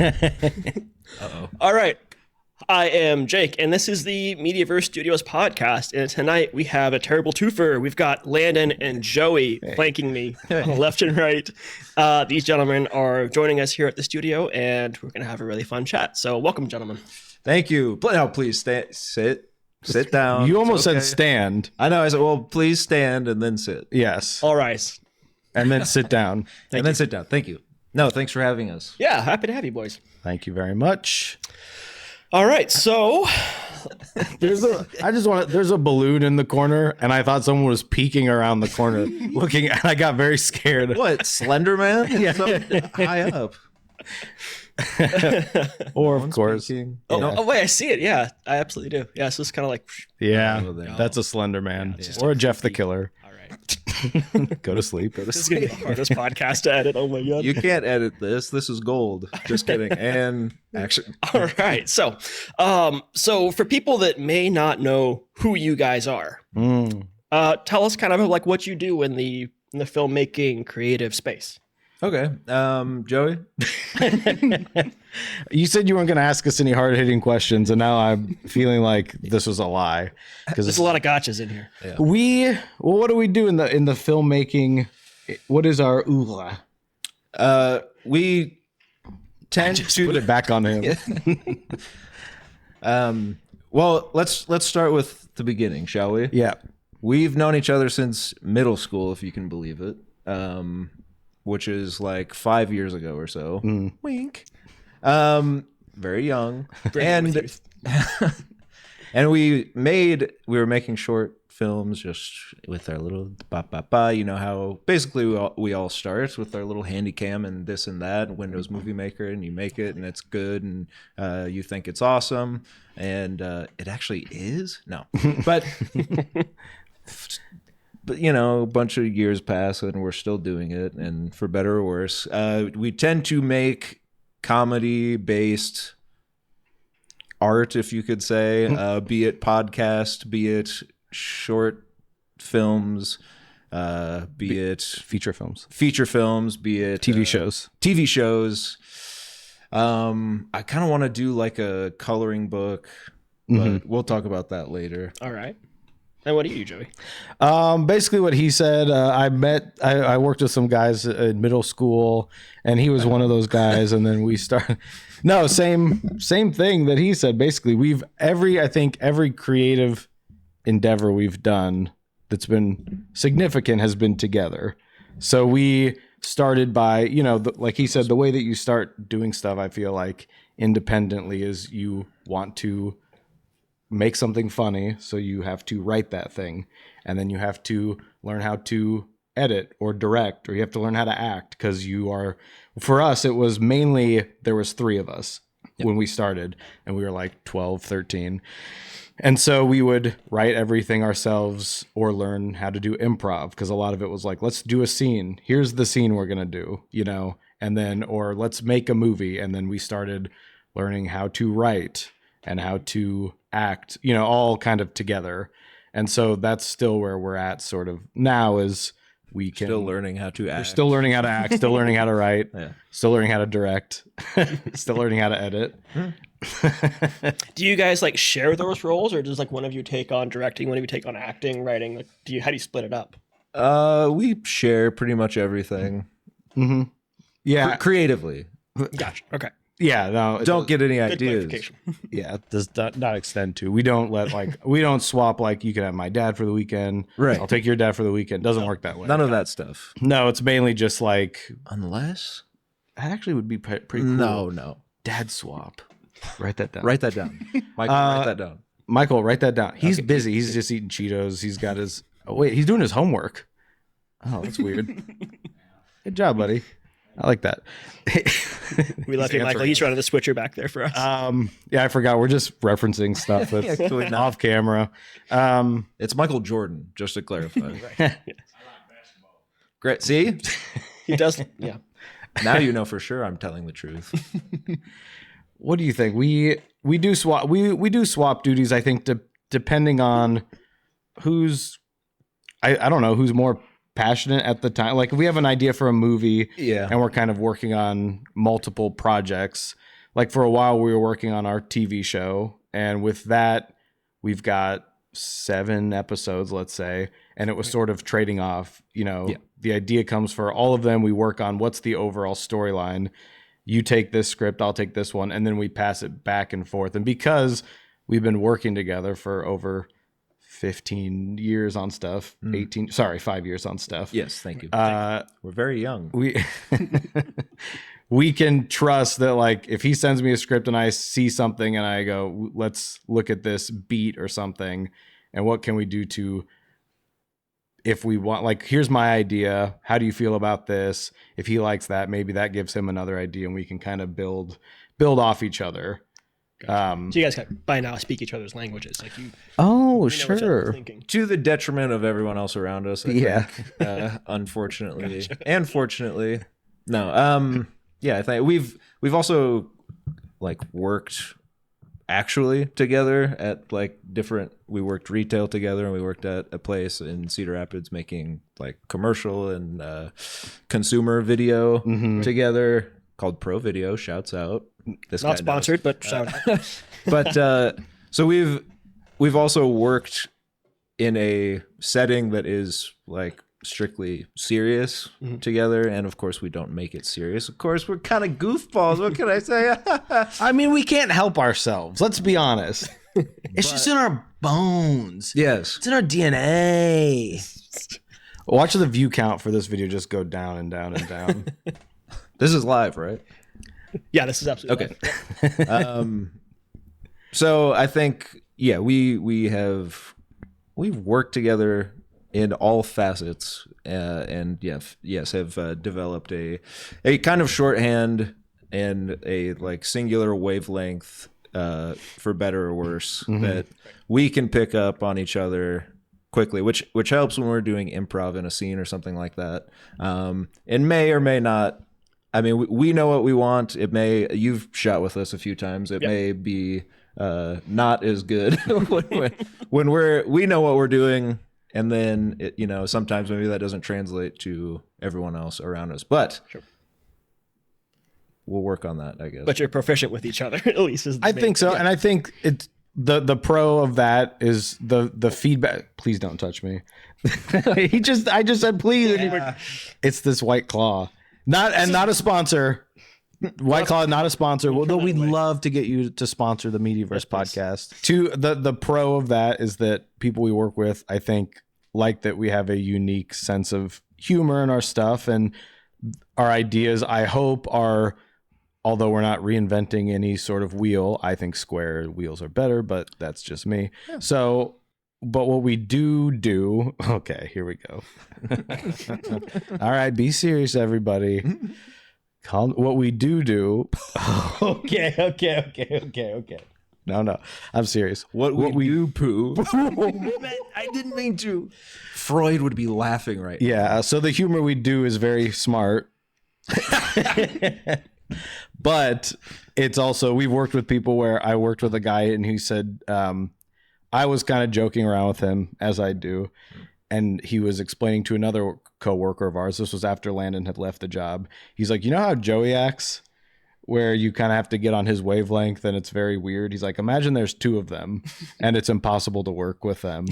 Uh-oh. All right. I am Jake, and this is the Mediaverse Studios podcast. And tonight we have a terrible twofer. We've got Landon and Joey flanking me left and right. These gentlemen are joining us here at the studio, and we're going to have a really fun chat. So welcome, gentlemen. Thank you. No, please sit down. You almost said stand. I know. I said, well, please stand and then sit. Yes. All right. And then sit down. Then sit down. Thank you. No, thanks for having us. Yeah, happy to have you boys. Thank you very much. All right, so there's a balloon in the corner, and I thought someone was peeking around the corner looking, and I got very scared. What, Slender Man? Yeah. High up. Or of course. Oh, wait, I see it. Yeah, I absolutely do. Yeah, so it's kind of like. Yeah, that's a Slender Man. Or a Jeff the Killer. All right. Go to sleep. This is going to be the hardest podcast to edit. Oh my God. You can't edit this. This is gold. Just kidding. And action. All right. So for people that may not know who you guys are, tell us kind of like what you do in the filmmaking creative space. Okay. Joey? You said you weren't going to ask us any hard-hitting questions, and now I'm feeling like this was a lie. Because there's a lot of gotchas in here. Yeah. What do we do in the filmmaking? What is our oeuvre? We tend to put it back on him. Well, let's start with the beginning, shall we? Yeah. We've known each other since middle school, if you can believe it. Which is like 5 years ago or so. Wink. Very young. And we were making short films just with our little ba. You know how basically we all start with our little handy cam and this and that, Windows Movie Maker, and you make it and it's good and you think it's awesome, and it actually is. No. But you know, a bunch of years pass and we're still doing it, and for better or worse, we tend to make comedy-based art, if you could say, be it podcast, be it short films, be it feature films, be it TV shows. I kind of want to do like a coloring book, but we'll talk about that later. All right. And what do you, Joey? Basically what he said, I worked with some guys in middle school, and he was one of those guys. And then we started, same thing that he said. Basically I think every creative endeavor we've done that's been significant has been together. So we started by, like he said, the way that you start doing stuff, I feel like independently, is you want to make something funny, so you have to write that thing, and then you have to learn how to edit or direct, or you have to learn how to act, because for us it was mainly, there was 3 of us when we started, and we were like 12, 13, and so we would write everything ourselves or learn how to do improv, because a lot of it was like, let's do a scene, here's the scene we're gonna do, and then, or let's make a movie, and then we started learning how to write and how to act, all kind of together. And so that's still where we're at sort of now, is we can still learning how to act. We're still learning how to act, still learning how to write, still learning how to direct, still learning how to edit. Do you guys like share those roles, or does like one of you take on directing, one of you take on acting, writing? Like, how do you split it up? We share pretty much everything. Mm-hmm. Yeah. Creatively. Gotcha. Okay. Yeah, no. Don't get any ideas. Yeah, does not extend to. We don't we don't swap like, you can have my dad for the weekend. Right. I'll take your dad for the weekend. Doesn't work that way. None of that stuff. No, it's mainly just like, unless that actually would be pretty cool. No. Dad swap. Write that down. Michael, write that down. Michael, write that down. He's busy. He's just eating Cheetos. He's got his. Oh wait, he's doing his homework. Oh, that's weird. Good job, buddy. I like that. We left you, Michael. He's running the switcher back there for us. Yeah, I forgot. We're just referencing stuff that's off camera. It's Michael Jordan, just to clarify. Right. Great. See? He does. Yeah. Now you know for sure I'm telling the truth. What do you think? We do swap. We do swap duties. I think depending on who's, I don't know, who's more passionate at the time. Like if we have an idea for a movie, and we're kind of working on multiple projects, like for a while we were working on our TV show, and with that we've got 7 episodes, let's say, and it was sort of trading off, the idea comes for all of them. We work on what's the overall storyline. You take this script, I'll take this one, and then we pass it back and forth. And because we've been working together for over 15 years on stuff, 5 years on stuff. Yes, thank you. We're very young. We can trust that, like, if he sends me a script and I see something and I go, let's look at this beat or something, and what can we do to, if we want, like, here's my idea, how do you feel about this? If he likes that, maybe that gives him another idea, and we can kind of build off each other. Gotcha. So you guys by now speak each other's languages, like you. Oh, you know sure. To the detriment of everyone else around us. I think, unfortunately and fortunately, no. Yeah, I think we've also like worked actually together at like different. We worked retail together, and we worked at a place in Cedar Rapids making like commercial and consumer video together called Pro Video. Shouts out. This not sponsored, but shout out. But so we've also worked in a setting that is like strictly serious together, and of course we don't make it serious. Of course we're kind of goofballs. What can I say? I mean, we can't help ourselves. Let's be honest. It's just in our bones. Yes, it's in our DNA. Watch the view count for this video just go down and down and down. This is live, right? Yeah, this is absolutely okay. So I think we've worked together in all facets, and have developed a kind of shorthand and a like singular wavelength, for better or worse, that we can pick up on each other quickly, which helps when we're doing improv in a scene or something like that. It may or may not. I mean, we know what we want. It may. You've shot with us a few times. It may be not as good when we know what we're doing. And then, sometimes maybe that doesn't translate to everyone else around us. But we'll work on that, I guess. But you're proficient with each other, at least. I think so. Yeah. And I think it's the pro of that is the feedback. Please don't touch me. I just said please. Yeah. It's this White Claw. Not a sponsor. White Claw, not a sponsor. Though we'd love to get you to sponsor the Mediaverse podcast. The pro of that is that people we work with, I think, like that we have a unique sense of humor in our stuff, and our ideas, I hope, are, although we're not reinventing any sort of wheel, I think square wheels are better, but that's just me. Yeah. So, but what we do, okay, here we go. All right, be serious, everybody. What we do. Okay. No, I'm serious. What we do, poo. I didn't mean to. Freud would be laughing right now. Yeah, so the humor we do is very smart. But it's also, we've worked with people where I worked with a guy and he said, I was kind of joking around with him, as I do. And he was explaining to another coworker of ours, this was after Landon had left the job. He's like, you know how Joey acts, where you kind of have to get on his wavelength and it's very weird? He's like, imagine there's 2 of them and it's impossible to work with them.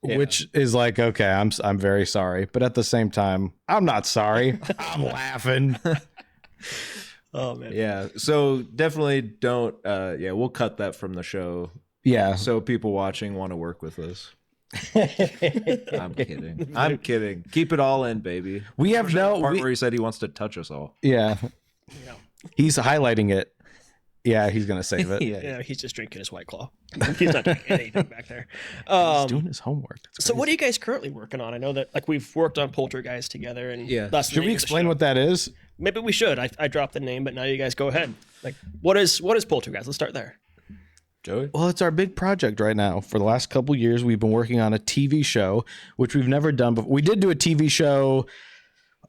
Yeah. Which is like, okay, I'm very sorry. But at the same time, I'm not sorry. I'm laughing. Oh, man. Yeah. So definitely don't, we'll cut that from the show. Yeah. So people watching want to work with us. I'm kidding. Keep it all in, baby. We have part where he said he wants to touch us all. Yeah. He's highlighting it. Yeah, he's gonna save it. Yeah, he's just drinking his White Claw. He's not doing anything back there. He's doing his homework. So what are you guys currently working on? I know that like we've worked on Polterguys together, and should we explain what that is? Maybe we should. I dropped the name, but now you guys go ahead. Like, what is Polterguys? Let's start there. Joey? Well, it's our big project right now. For the last couple of years, we've been working on a TV show, which we've never done before. We did do a TV show,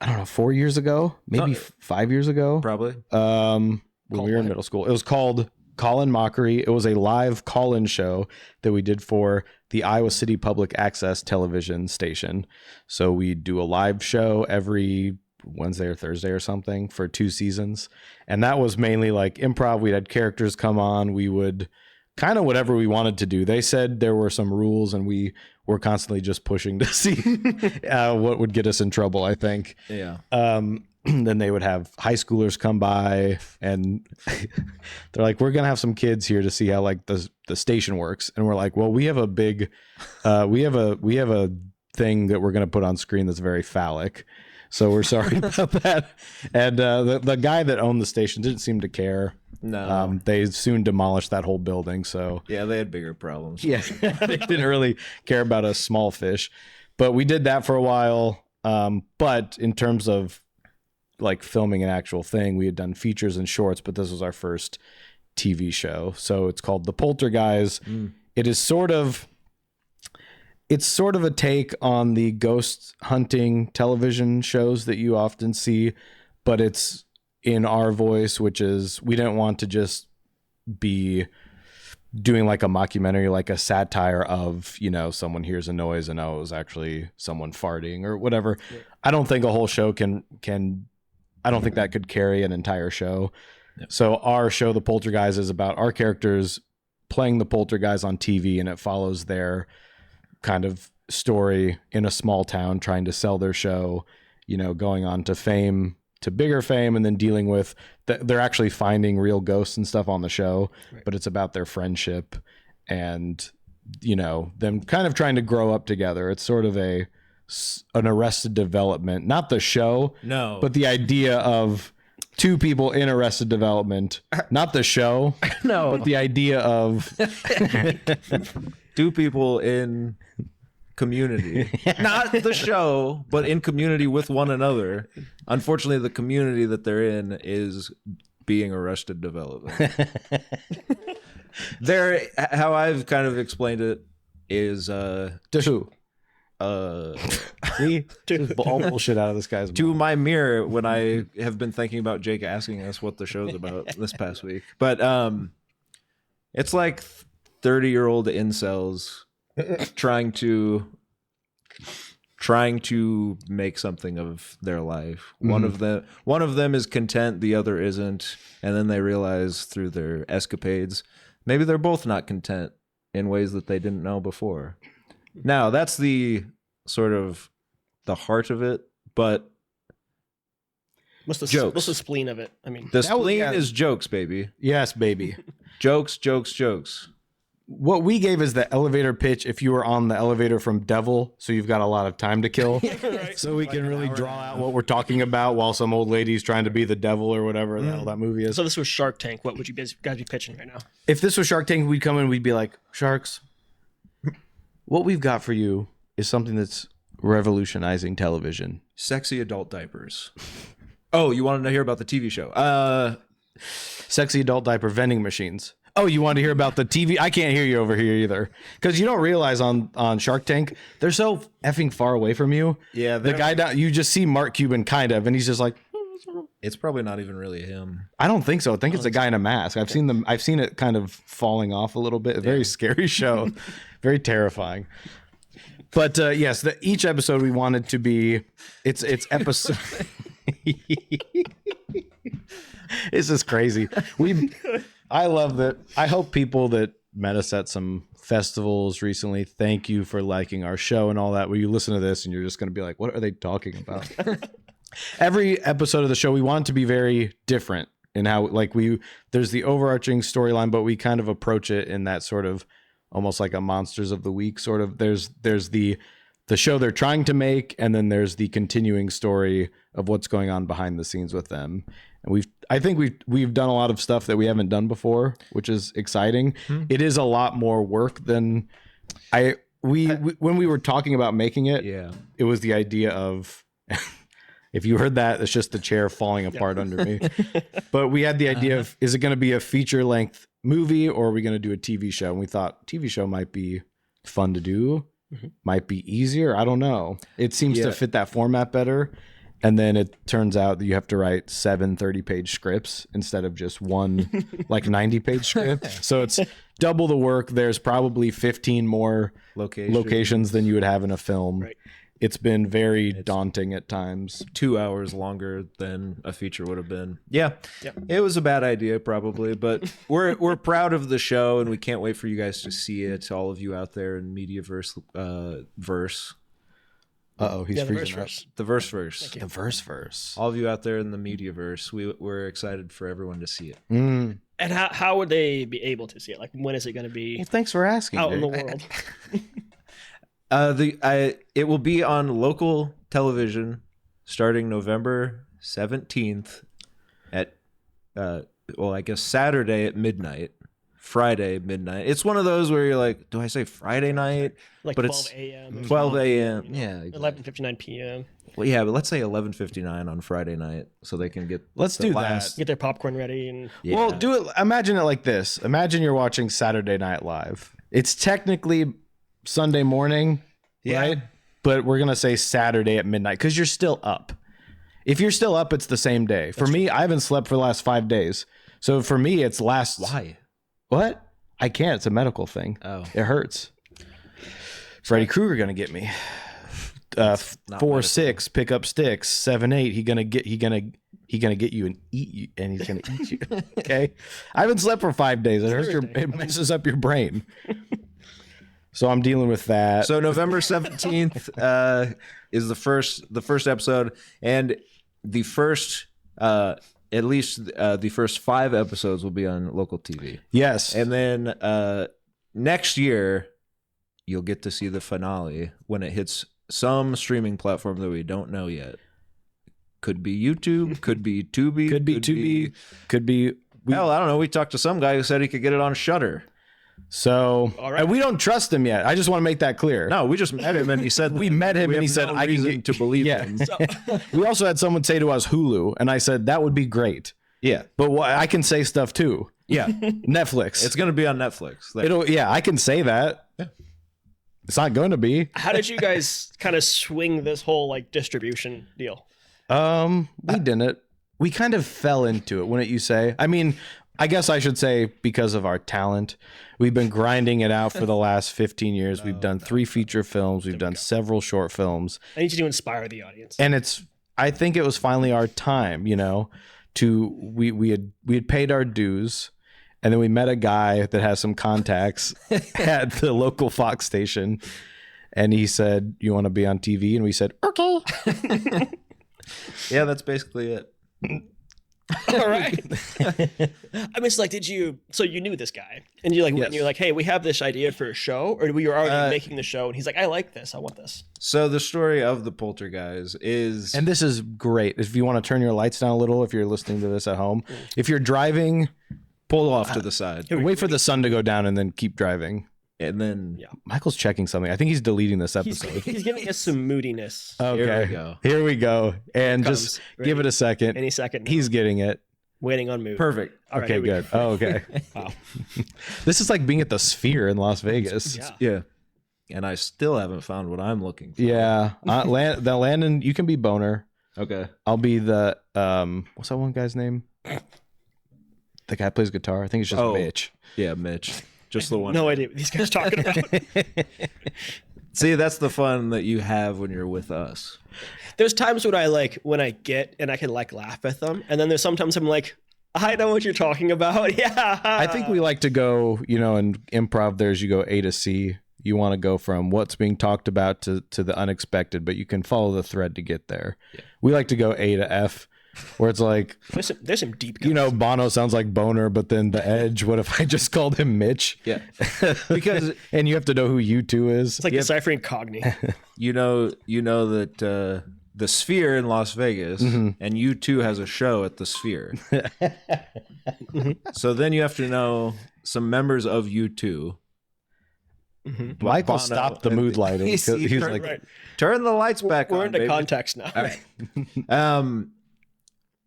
I don't know, 4 years ago, maybe 5 years ago. Probably. When we were in middle school. It was called Call-In Mockery. It was a live call-in show that we did for the Iowa City Public Access television station. So we do a live show every Wednesday or Thursday or something for 2 seasons. And that was mainly like improv. We had characters come on. We would kind of whatever we wanted to do. They said there were some rules, and we were constantly just pushing to see what would get us in trouble, I think. Yeah. Then they would have high schoolers come by, and they're like, we're going to have some kids here to see how like the station works. And we're like, well, we have a big, we have a thing that we're going to put on screen that's very phallic. So we're sorry about that. And the guy that owned the station didn't seem to care. No. They soon demolished that whole building. So Yeah, they had bigger problems. yeah, they didn't really care about us small fish. But we did that for a while. But in terms of like filming an actual thing, we had done features and shorts, but this was our first TV show. So it's called The Polterguys. It is sort of a take on the ghost hunting television shows that you often see, but it's in our voice, which is, we didn't want to just be doing like a mockumentary, like a satire of, you know, someone hears a noise and oh, it was actually someone farting or whatever. Yeah. I don't think a whole show I don't think that could carry an entire show. Yep. So our show, The Polterguys, is about our characters playing the Polterguys on TV, and it follows their kind of story in a small town trying to sell their show, you know, going on to fame, to bigger fame, and then dealing with they're actually finding real ghosts and stuff on the show, right. But it's about their friendship and, you know, them kind of trying to grow up together. It's sort of an Arrested Development, not the show, no, but the idea of two people in Arrested Development, not the show, no, but the idea of two people in Community, not the show, but in Community with one another. Unfortunately, the community that they're in is being Arrested Development. How I've kind of explained it is to who? See, all bullshit out of this guy's to mouth. my mirror when I have been thinking about Jake asking us what the show's about this past week. But it's like 30-year-old incels trying to make something of their life. Mm-hmm. One of them is content, the other isn't, and then they realize through their escapades maybe they're both not content in ways that they didn't know before. Now, that's the sort of the heart of it, but jokes. What's the spleen of it? I mean, the spleen is jokes, baby. Yes, baby. Jokes. What we gave is the elevator pitch if you were on the elevator from Devil, so you've got a lot of time to kill. Right. So we can really draw out what we're talking about while some old lady's trying to be the devil or whatever the hell that movie is. So this was Shark Tank. What would you guys be pitching right now? If this was Shark Tank, we'd come in, we'd be like, Sharks, what we've got for you is something that's revolutionizing television. Sexy adult diapers. Oh, you wanted to hear about the TV show? Sexy adult diaper vending machines. Oh, you want to hear about the TV? I can't hear you over here either. Because you don't realize on Shark Tank, they're so effing far away from you. Yeah. The guy down, you just see Mark Cuban kind of, and he's just like, it's probably not even really him. I don't think so. I think it's a guy in a mask. I've seen it kind of falling off a little bit. A very scary show. Very terrifying. But yes, each episode we wanted to be it's episode. This is crazy. I love that. I hope people that met us at some festivals recently, thank you for liking our show and all that. When you listen to this and you're just going to be like, what are they talking about? Every episode of the show, we want it to be very different in how, like, there's the overarching storyline, but we kind of approach it in that sort of almost like a Monsters of the Week sort of. There's the show they're trying to make, and then there's the continuing story of what's going on behind the scenes with them. And I think we've done a lot of stuff that we haven't done before, which is exciting. It is a lot more work than when we were talking about making it. Yeah, it was the idea of if you heard that, it's just the chair falling apart under me. But we had the idea of, is it going to be a feature length movie or are we going to do a TV show? And we thought TV show might be fun to do, might be easier. I don't know. It seems to fit that format better. And then it turns out that you have to write 7 30-page scripts instead of just one like 90-page script. So it's double the work. There's probably 15 more locations than you would have in a film. Right. it's been very daunting at times. 2 hours longer than a feature would have been. Yeah. It was a bad idea probably, but we're proud of the show and we can't wait for you guys to see it. All of you out there in Mediaverse verse. He's the freezing up. The verse. The verse. All of you out there in the Mediaverse, we're excited for everyone to see it. Mm. And how would they be able to see it? Like, when is it going to be Well, thanks for asking. out in the Jake. world? It will be on local television starting November 17th at I guess Saturday at midnight, Friday midnight. It's one of those where you're like, do I say Friday night? Like But 12 it's a.m. 12 a.m. Yeah, exactly. 11:59 p.m. Well, yeah, but let's say 11:59 on Friday night so they can get Let's the do last. Get their popcorn ready and Yeah. Well, do it. Imagine it like this. Imagine you're watching Saturday Night Live. It's technically Sunday morning, right? But we're going to say Saturday at midnight because you're still up. If you're still up, it's the same day. For me, I haven't slept for the last 5 days. So for me, it's last. Why? What? I can't. It's a medical thing. Oh. It hurts. Freddy Krueger going to get me. not 4-6, pick up sticks. 7-8, he gonna get you and eat you, and he's gonna eat you. Okay, I haven't slept for 5 days. It hurts it messes up your brain. So I'm dealing with that. So November 17th is the first episode, and the first at least the first 5 episodes will be on local TV. Yes, And then next year you'll get to see the finale when it hits some streaming platform that we don't know yet. Could be YouTube, could be Tubi, could be Tubi, could be. Hell, I don't know. We talked to some guy who said he could get it on Shudder. So All right. and we don't trust him yet. I just want to make that clear. No, we just met him and he said We met him and he said, "I can reason get to believe Yeah. him." We also had someone say to us Hulu, and I said that would be great, Yeah, but I can say stuff too. yeah. Netflix. It's gonna be on Netflix. Like, I can say that. Yeah. It's not going to be. how did you guys kind of swing this whole like distribution deal? We didn't. We kind of fell into it, wouldn't you say? I mean, I guess I should say because of our talent. We've been grinding it out for the last 15 years. We've done 3 feature films. We've done several short films. I need you to inspire the audience. And I think it was finally our time, we had paid our dues, and then we met a guy that has some contacts at the local Fox station, and he said, "You want to be on TV?" And we said, "Okay." yeah, that's basically it. All right. I mean, it's like, so you knew this guy and you Yes. you're like, hey, we have this idea for a show, or we were already making the show and he's like, I like this. I want this. So the story of the Polterguys is, And this is great. If you want to turn your lights down a little, if you're listening to this at home, if you're driving, pull off to the side, wait for the sun to go down and then keep driving. and then Michael's checking something. I think he's deleting this episode. He's giving us some moodiness Okay. Here we go. And just give it a second. any second. Now. He's getting it. waiting on mood. perfect. All right, Okay, here we good. go. Oh, okay. Wow. This is like being at the Sphere in Las Vegas. Yeah. Yeah, and I still haven't found what I'm looking for. Yeah. The Landon, you can be Boner. Okay. I'll be the what's that one guy's name? The guy who plays guitar. I think it's just Mitch. Yeah, Mitch. Just the one. No idea what these guys are talking about. See, that's the fun that you have when you're with us. There's times when I get and I can laugh at them, and then there's sometimes I'm like, I know what you're talking about. Yeah. I think we like to go, in improv, you go A to C. You want to go from what's being talked about to the unexpected, but you can follow the thread to get there. Yeah. We like to go A to F, where it's like, there's some deep cuts. Bono sounds like Boner, but then the Edge, what if I just called him Mitch? Yeah. Because and you have to know who U2 is. It's like deciphering Cogni. you know that the Sphere in Las Vegas, and U2 has a show at the Sphere. So then you have to know some members of U2. Michael Bono stopped the and mood lighting. He's like, Right. Turn the lights back We're on, into baby. context now. All right.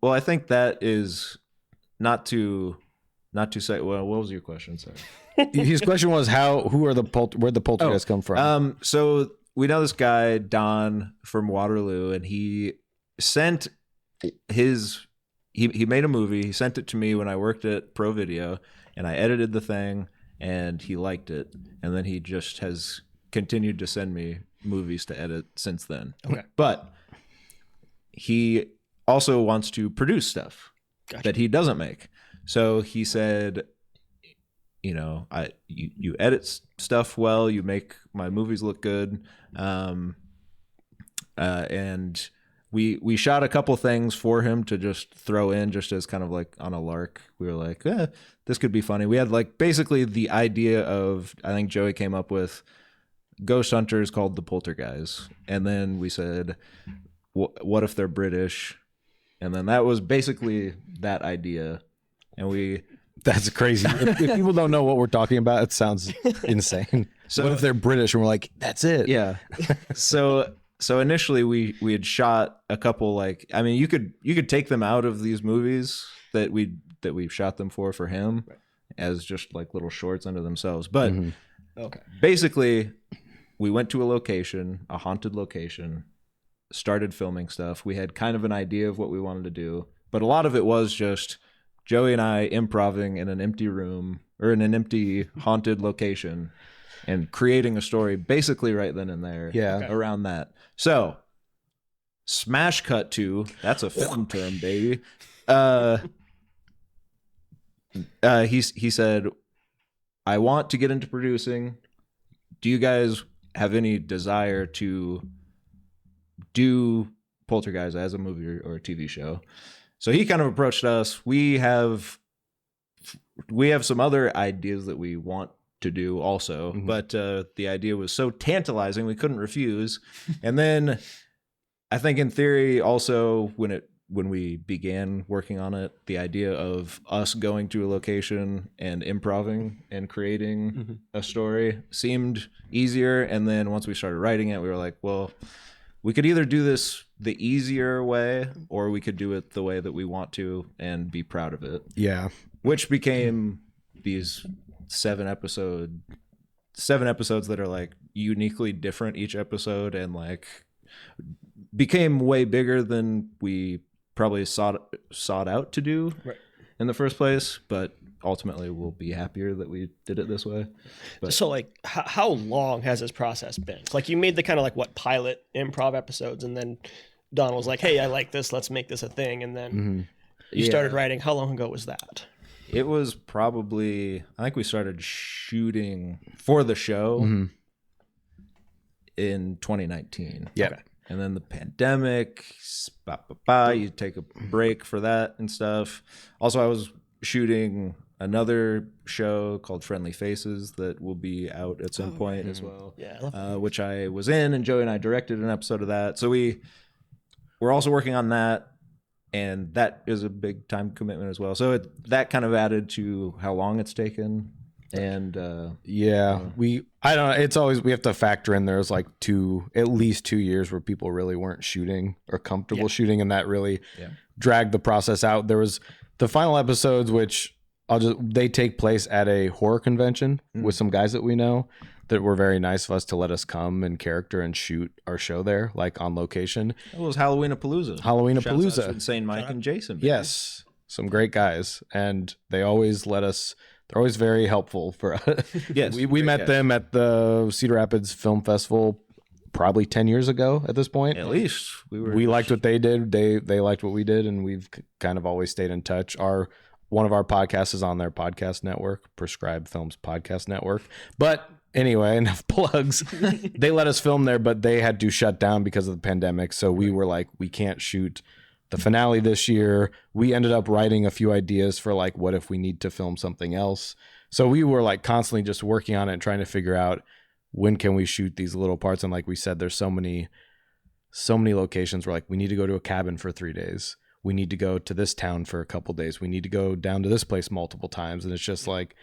Well, I think that is not to say. Well, what was your question? Sorry. his question was where'd the poltergeist come from? So we know this guy Don from Waterloo, and he sent he made a movie. He sent it to me when I worked at Pro Video, and I edited the thing, and he liked it, and then he just has continued to send me movies to edit since then. Okay. But he also wants to produce stuff that he doesn't make. So he said, you know, you edit stuff well, you make my movies look good. And we shot a couple things for him to just throw in just as kind of like on a lark. We were like, this could be funny. We had like basically the idea of, I think Joey came up with ghost hunters called the Polterguys. And then we said, what if they're British? And then that was basically that idea. And that's crazy. If people don't know what we're talking about, it sounds insane. So what if they're British and we're like, that's it? Yeah. So initially we had shot a couple, like, I mean, you could take them out of these movies that we shot them for him as just like little shorts unto themselves. But basically we went to a location, a haunted location, started filming stuff. We had kind of an idea of what we wanted to do, but a lot of it was just Joey and I improvising in an empty room or in an empty haunted location and creating a story basically right then and there around that. So smash cut to, that's a film term, baby. He said, I want to get into producing. Do you guys have any desire to do Polterguys as a movie or a TV show? So he kind of approached us. We have some other ideas that we want to do also, but the idea was so tantalizing we couldn't refuse. And then I think in theory also when we began working on it, the idea of us going to a location and improvising and creating a story seemed easier. And then once we started writing it, we were like, well, we could either do this the easier way or we could do it the way that we want to and be proud of it. Yeah. Which became these 7 episodes that are like uniquely different each episode and like became way bigger than we probably sought out to do in the first place, but ultimately we'll be happier that we did it this way. But so like how long has this process been? Like you made the kind of like pilot improv episodes and then Don was like, hey, I like this, let's make this a thing. And then you started writing. How long ago was that? It was probably, I think we started shooting for the show in 2019. Yeah. Okay. And then the pandemic, you take a break for that and stuff. Also, I was shooting another show called Friendly Faces that will be out at some point as well. Yeah, which I was in, and Joey and I directed an episode of that. So we're also working on that, and that is a big time commitment as well. So that kind of added to how long it's taken. And I don't know, it's always, we have to factor in there's like at least 2 years where people really weren't shooting or comfortable shooting, and that really dragged the process out. There was the final episodes, which they take place at a horror convention with some guys that we know that were very nice of us to let us come in character and shoot our show there, like on location. It was Halloween-a-palooza. Halloween-a-palooza. Insane Mike and Jason. Baby. Yes. Some great guys. And they always let us, they're always very helpful for us. Yes. we met them at the Cedar Rapids Film Festival probably 10 years ago at this point. At least. We liked what they did. They liked what we did, and we've kind of always stayed in touch. One of our podcasts is on their podcast network, Prescribed Films Podcast Network. But anyway, enough plugs. They let us film there, but they had to shut down because of the pandemic. So we were like, we can't shoot the finale this year. We ended up writing a few ideas for like, what if we need to film something else? So we were like constantly just working on it and trying to figure out when can we shoot these little parts. And like we said, there's so many locations where like we need to go to a cabin for 3 days. We need to go to this town for a couple days. We need to go down to this place multiple times. And it's just like,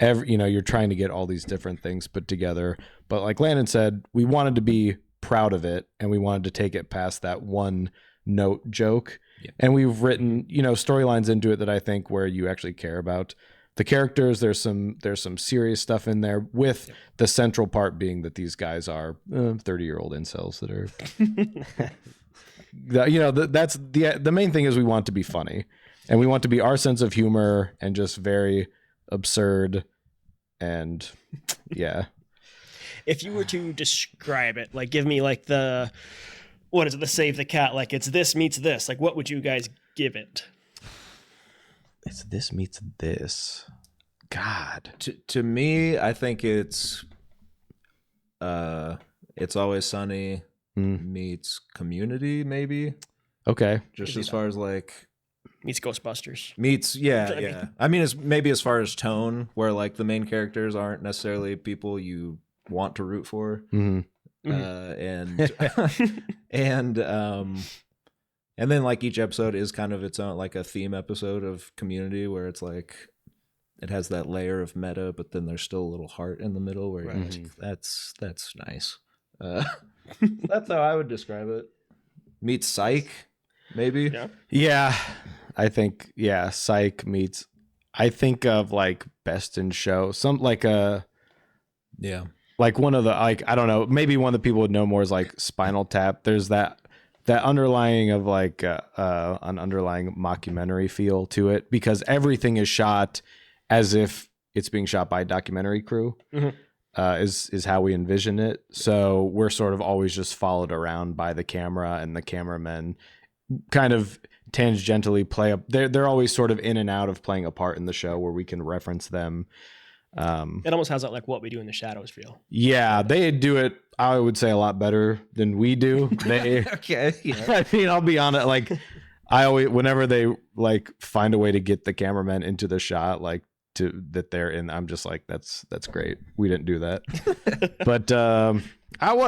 you're trying to get all these different things put together. But like Landon said, we wanted to be proud of it, and we wanted to take it past that one note joke. Yeah. And we've written, storylines into it that I think where you actually care about the characters. There's some serious stuff in there, with the central part being that these guys are 30-year-old incels that are that's the main thing is we want to be funny, and we want to be our sense of humor and just very absurd. And if you were to describe it, like give me like the save the cat, like it's this meets this, like what would you guys give it? It's this meets this. God. To me, I think it's Always Sunny meets Community, maybe. Okay. Just as far as like Meets Ghostbusters. Yeah. I mean, it's maybe as far as tone, where like the main characters aren't necessarily people you want to root for, and and then like each episode is kind of its own, like a theme episode of Community, where it's like it has that layer of meta, but then there's still a little heart in the middle where you're like, that's nice. That's how I would describe it. Meets Psych, maybe. Yeah. I think Psych meets. I think of like Best in Show, some like a like one of the, like, I don't know, maybe one of the people would know more is like Spinal Tap. There's that underlying of like an underlying mockumentary feel to it, because everything is shot as if it's being shot by a documentary crew. Is how we envision it. So we're sort of always just followed around by the camera, and the cameramen kind of tangentially play up. They're always sort of in and out of playing a part in the show where we can reference them. It almost has that like What We Do in the Shadows feel. Yeah, they do it, I would say, a lot better than we do. They Okay. Yeah. I mean, I'll be honest, like I always, whenever they like find a way to get the cameraman into the shot, like that they're in, I'm just like, that's great. We didn't do that. But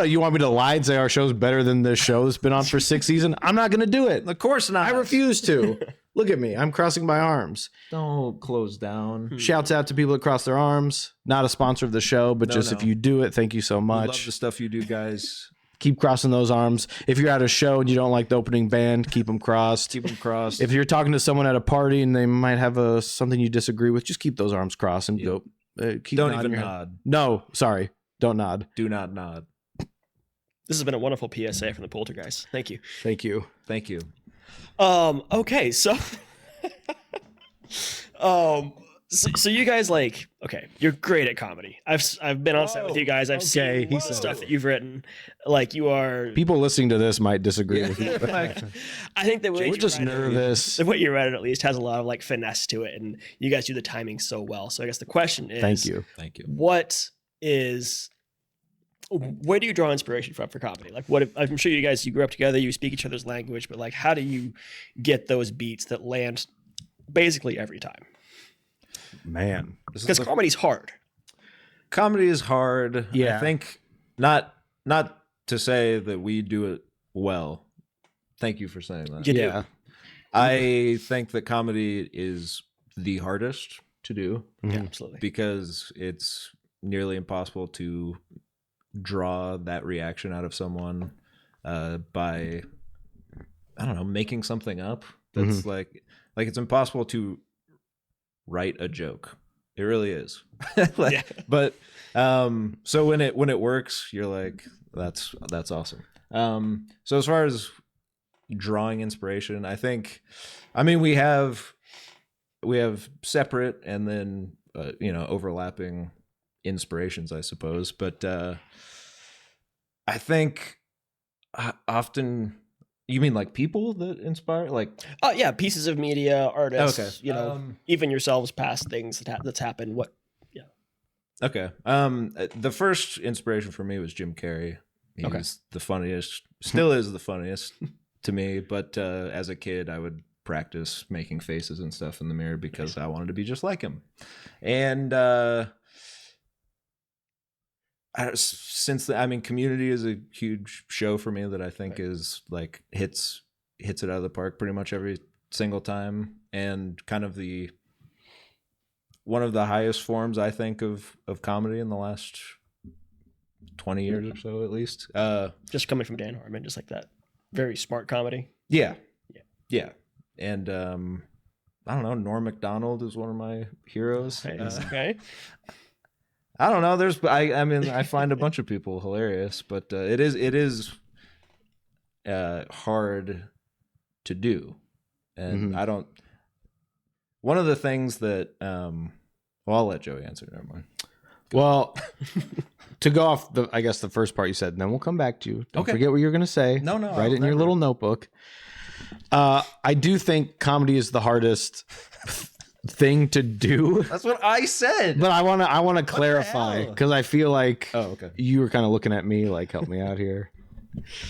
you want me to lie and say our show's better than this show that's been on for 6 seasons? I'm not going to do it. Of course not. I refuse to. Look at me. I'm crossing my arms. Don't close down. Shouts out to people that cross their arms. Not a sponsor of the show, but if you do it, thank you so much. We love the stuff you do, guys. Keep crossing those arms. If you're at a show and you don't like the opening band, keep them crossed. Keep them crossed. If you're talking to someone at a party and they might have something you disagree with, just keep those arms crossed and go. Don't even nod. No, sorry. Don't nod. Do not nod. This has been a wonderful PSA from the Polterguys. Thank you. Thank you. Thank you. Okay, so so you guys, like, okay, you're great at comedy. I've been on set with you guys. I've seen the stuff that you've written. Like, you are. People listening to this might disagree with you. I think that we're just nervous. The way you read it, at least, has a lot of like finesse to it, and you guys do the timing so well. So I guess the question is, thank you. Where do you draw inspiration from for comedy? Like, I'm sure you grew up together, you speak each other's language, but like, how do you get those beats that land basically every time? Man, because comedy's hard. Comedy is hard. Yeah. I think not to say that we do it well. Thank you for saying that. You do. I think that comedy is the hardest to do. Yeah, absolutely. Because it's nearly impossible to draw that reaction out of someone by, I don't know, making something up. That's like it's impossible to write a joke. It really is. But so when it works, you're like, that's awesome. So as far as drawing inspiration, I mean we have separate and then overlapping inspirations, I suppose, but I think often. You mean like people that inspire, like? Oh yeah, pieces of media, artists. Okay. Even yourselves, past things that's happened. What? Yeah. Okay. The first inspiration for me was Jim Carrey. He was the funniest. Still is the funniest to me. But as a kid, I would practice making faces and stuff in the mirror because I wanted to be just like him. And Community is a huge show for me that I think is like hits it out of the park pretty much every single time, and kind of one of the highest forms I think of comedy in the last 20 years or so, at least. Just coming from Dan Harmon, just like that, very smart comedy. Yeah. And I don't know, Norm Macdonald is one of my heroes. Okay. I don't know. I find a bunch of people hilarious, but it is hard to do, and I don't. One of the things that, I'll let Joey answer. Never mind. Well, to go off I guess the first part you said, and then we'll come back to you. Don't forget what you're going to say. No, Write it in your little notebook. I do think comedy is the hardest thing to do. That's what I said. But I want to clarify because I feel like you were kind of looking at me like, help me out here.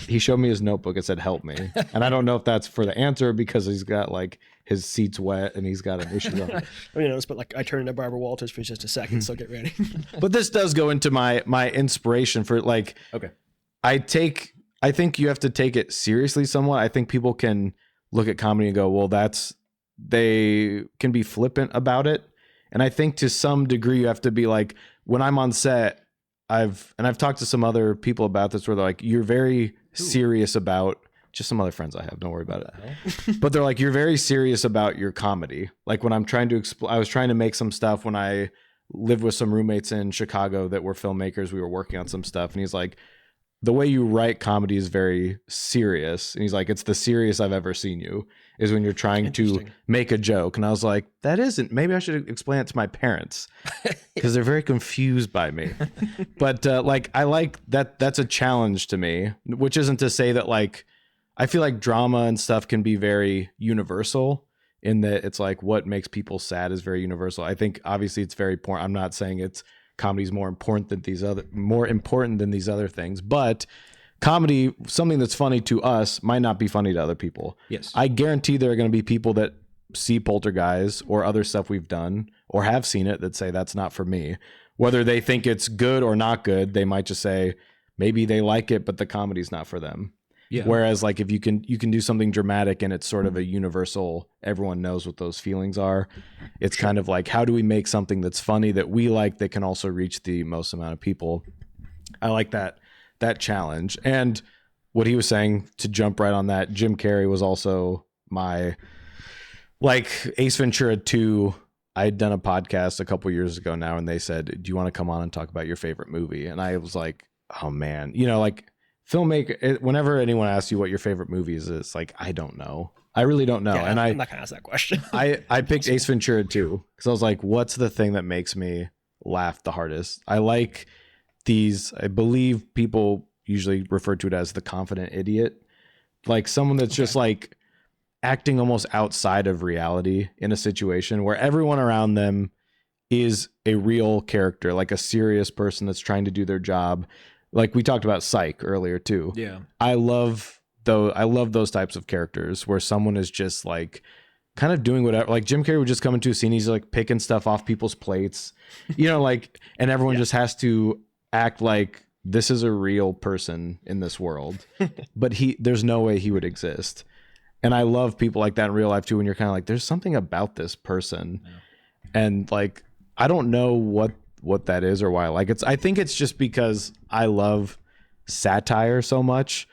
He showed me his notebook. It said, help me. And I don't know if that's for the answer because he's got like his seat's wet and he's got an issue on it. I mean, but like I turned into Barbara Walters for just a second, so get ready. But this does go into my inspiration for like, I think you have to take it seriously somewhat. I think people can look at comedy and go, well, they can be flippant about it. And I think to some degree you have to be like, when I'm on set, I've talked to some other people about this where they're like, you're very serious about, just some other friends I have, don't worry about it. But they're like, you're very serious about your comedy. Like when I'm trying to I was trying to make some stuff when I lived with some roommates in Chicago that were filmmakers. We were working on some stuff and he's like, the way you write comedy is very serious. And he's like, it's the serious I've ever seen you is when you're trying to make a joke. And I was like, that isn't, maybe I should explain it to my parents because they're very confused by me. But like, I like that. That's a challenge to me, which isn't to say that like, I feel like drama and stuff can be very universal in that it's like what makes people sad is very universal. I think obviously it's very important. I'm not saying comedy is more important than these other things, but comedy, something that's funny to us might not be funny to other people. Yes. I guarantee there are going to be people that see Polterguys or other stuff we've done or have seen it that say that's not for me. Whether they think it's good or not good, they might just say maybe they like it, but the comedy's not for them. Yeah. Whereas like if you can do something dramatic and it's sort of a universal, everyone knows what those feelings are. It's kind of like, how do we make something that's funny that we like that can also reach the most amount of people? I like that challenge. And what he was saying, to jump right on that, Jim Carrey was also my, like Ace Ventura 2. I had done a podcast a couple years ago now and they said, do you want to come on and talk about your favorite movie? And I was like, oh man, like filmmaker, whenever anyone asks you what your favorite movie is, it's like, I don't know. I really don't know. Yeah, and I'm not gonna ask that question. I picked Ace Ventura 2 because I was like, what's the thing that makes me laugh the hardest? I like these, I believe people usually refer to it as the confident idiot. Like someone that's just like acting almost outside of reality in a situation where everyone around them is a real character, like a serious person that's trying to do their job. Like we talked about Psych earlier too. Yeah. I love those types of characters where someone is just like kind of doing whatever. Like Jim Carrey would just come into a scene, he's like picking stuff off people's plates, like, and everyone just has to act like this is a real person in this world, but there's no way he would exist. And I love people like that in real life too, when you're kind of like, there's something about this person. Yeah. And like, I don't know what that is or why I like it. I think it's just because I love satire so much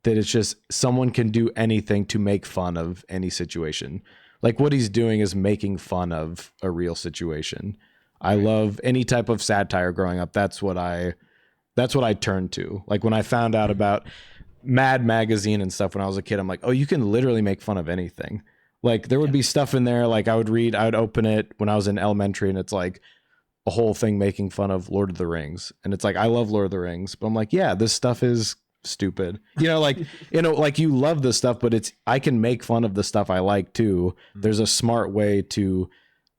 that it's just someone can do anything to make fun of any situation. Like what he's doing is making fun of a real situation. I love any type of satire growing up. That's what I turned to. Like when I found out about Mad Magazine and stuff when I was a kid, I'm like, oh, you can literally make fun of anything. Like there would be stuff in there. Like I would open it when I was in elementary and it's like a whole thing making fun of Lord of the Rings. And it's like, I love Lord of the Rings, but I'm like, yeah, this stuff is stupid. Like you love this stuff, but I can make fun of the stuff I like too. There's a smart way to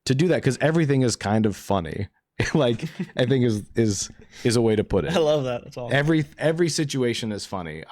do that because everything is kind of funny. Like I think is a way to put it. I love that. That's all. Every situation is funny.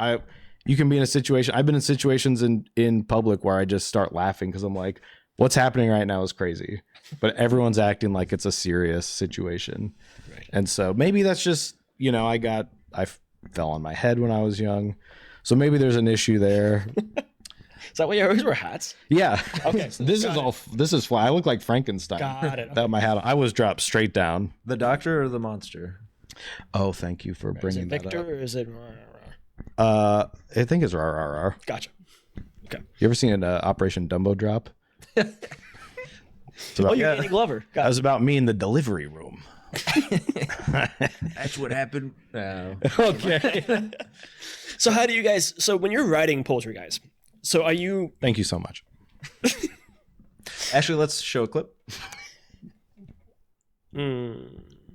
You can be in a situation. I've been in situations in public where I just start laughing because I'm like, what's happening right now is crazy, but everyone's acting like it's a serious situation. Right. And so maybe that's just, I fell on my head when I was young. So maybe there's an issue there. Is that why you always wear hats? Yeah. Okay. This is fly. I look like Frankenstein. Got it. Without my hat on. I was dropped straight down. The doctor or the monster? Oh, thank you for bringing that up. Victor or is it? I think it's RRR. Gotcha. Okay. You ever seen an Operation Dumbo Drop? You're Danny Glover. That was about me in the delivery room. That's what happened. Okay. So how do you guys? So when you're writing Polterguys, so are you? Thank you so much. Actually, let's show a clip.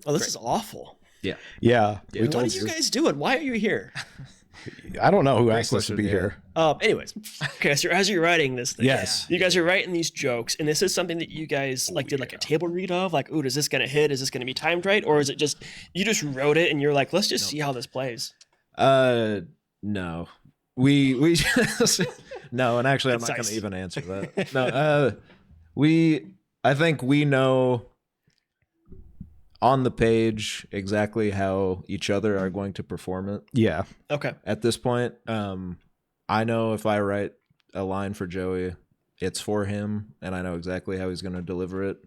Oh, this is awful. Yeah. Yeah. Yeah. We What told are you guys doing? Why are you here? I don't know who asked us to be question, here. Anyways, okay. So as you're writing this thing, Yes. you guys are writing these jokes, and this is something that you guys like did like a table read of, like, ooh, is this gonna hit? Is this gonna be timed right? Or is it just you just wrote it and you're like, let's just see how this plays? No. We just no, and actually I'm not Concise. going to even answer that. No, I think we know on the page exactly how each other are going to perform it Yeah. Okay. at this point. I know if I write a line for Joey, it's for him, and I know exactly how he's going to deliver it,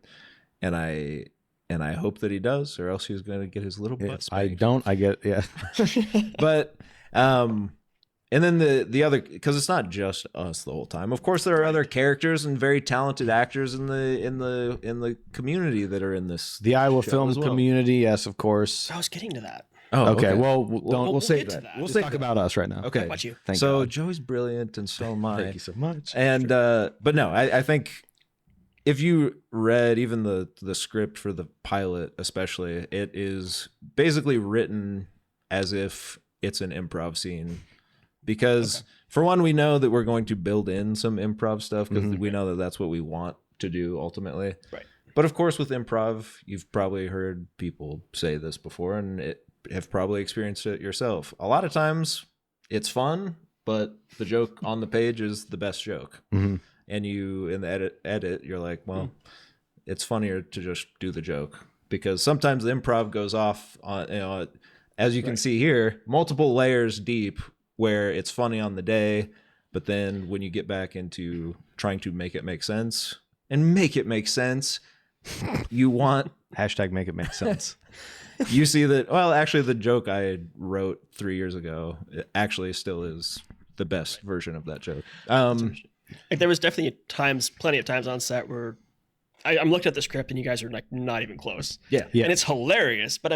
and I hope that he does, or else he's going to get his little butt I spanked. don't. I get. Yeah. But and then the other, because it's not just us the whole time. Of course, there are other characters and very talented actors in the community that are in this. The Iowa show film as well. community, yes, of course. I was getting to that. Oh, Okay. Well, we'll we'll save get to that. that. We'll let's save talk that. about us right now. Okay. About you. Thank So God. Joey's brilliant, and so am I. Thank you so much. And but no, I think if you read even the script for the pilot, especially, it is basically written as if it's an improv scene, because for one, we know that we're going to build in some improv stuff because we know that that's what we want to do ultimately. Right. But of course, with improv, you've probably heard people say this before, and have probably experienced it yourself. A lot of times, it's fun, but the joke on the page is the best joke. Mm-hmm. And you in the edit, you're like, well, it's funnier to just do the joke, because sometimes the improv goes off on, as you can see here, multiple layers deep, where it's funny on the day, but then when you get back into trying to make it make sense, you want Hashtag make it make sense. you see that, well, actually the joke I wrote 3 years ago, it actually still is the best version of that joke. Like, there was definitely plenty of times on set where I'm looking at the script and you guys are like not even close. Yeah. Yeah. And it's hilarious, but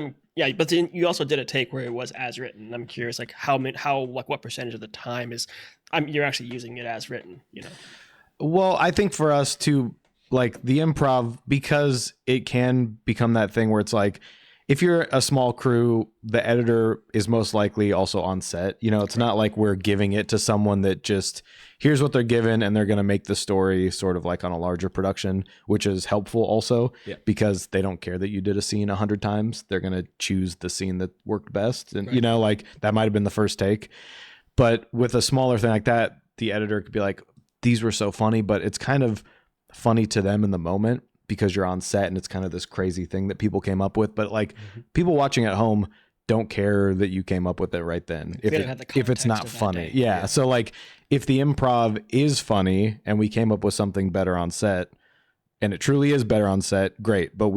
but then you also did a take where it was as written. I'm curious, like what percentage of the time you're actually using it as written, Well, I think for us too, like the improv, because it can become that thing where it's like, if you're a small crew, the editor is most likely also on set. It's not like we're giving it to someone that just here's what they're given and they're going to make the story sort of like on a larger production, which is helpful also because they don't care that you did a scene 100 times. They're going to choose the scene that worked best. And, like that might've been the first take. But with a smaller thing like that, the editor could be like, these were so funny, but it's kind of funny to them in the moment, because you're on set and it's kind of this crazy thing that people came up with. But like people watching at home don't care that you came up with it right then. If it's not funny. Yeah. So like if the improv is funny and we came up with something better on set, and it truly is better on set, great. But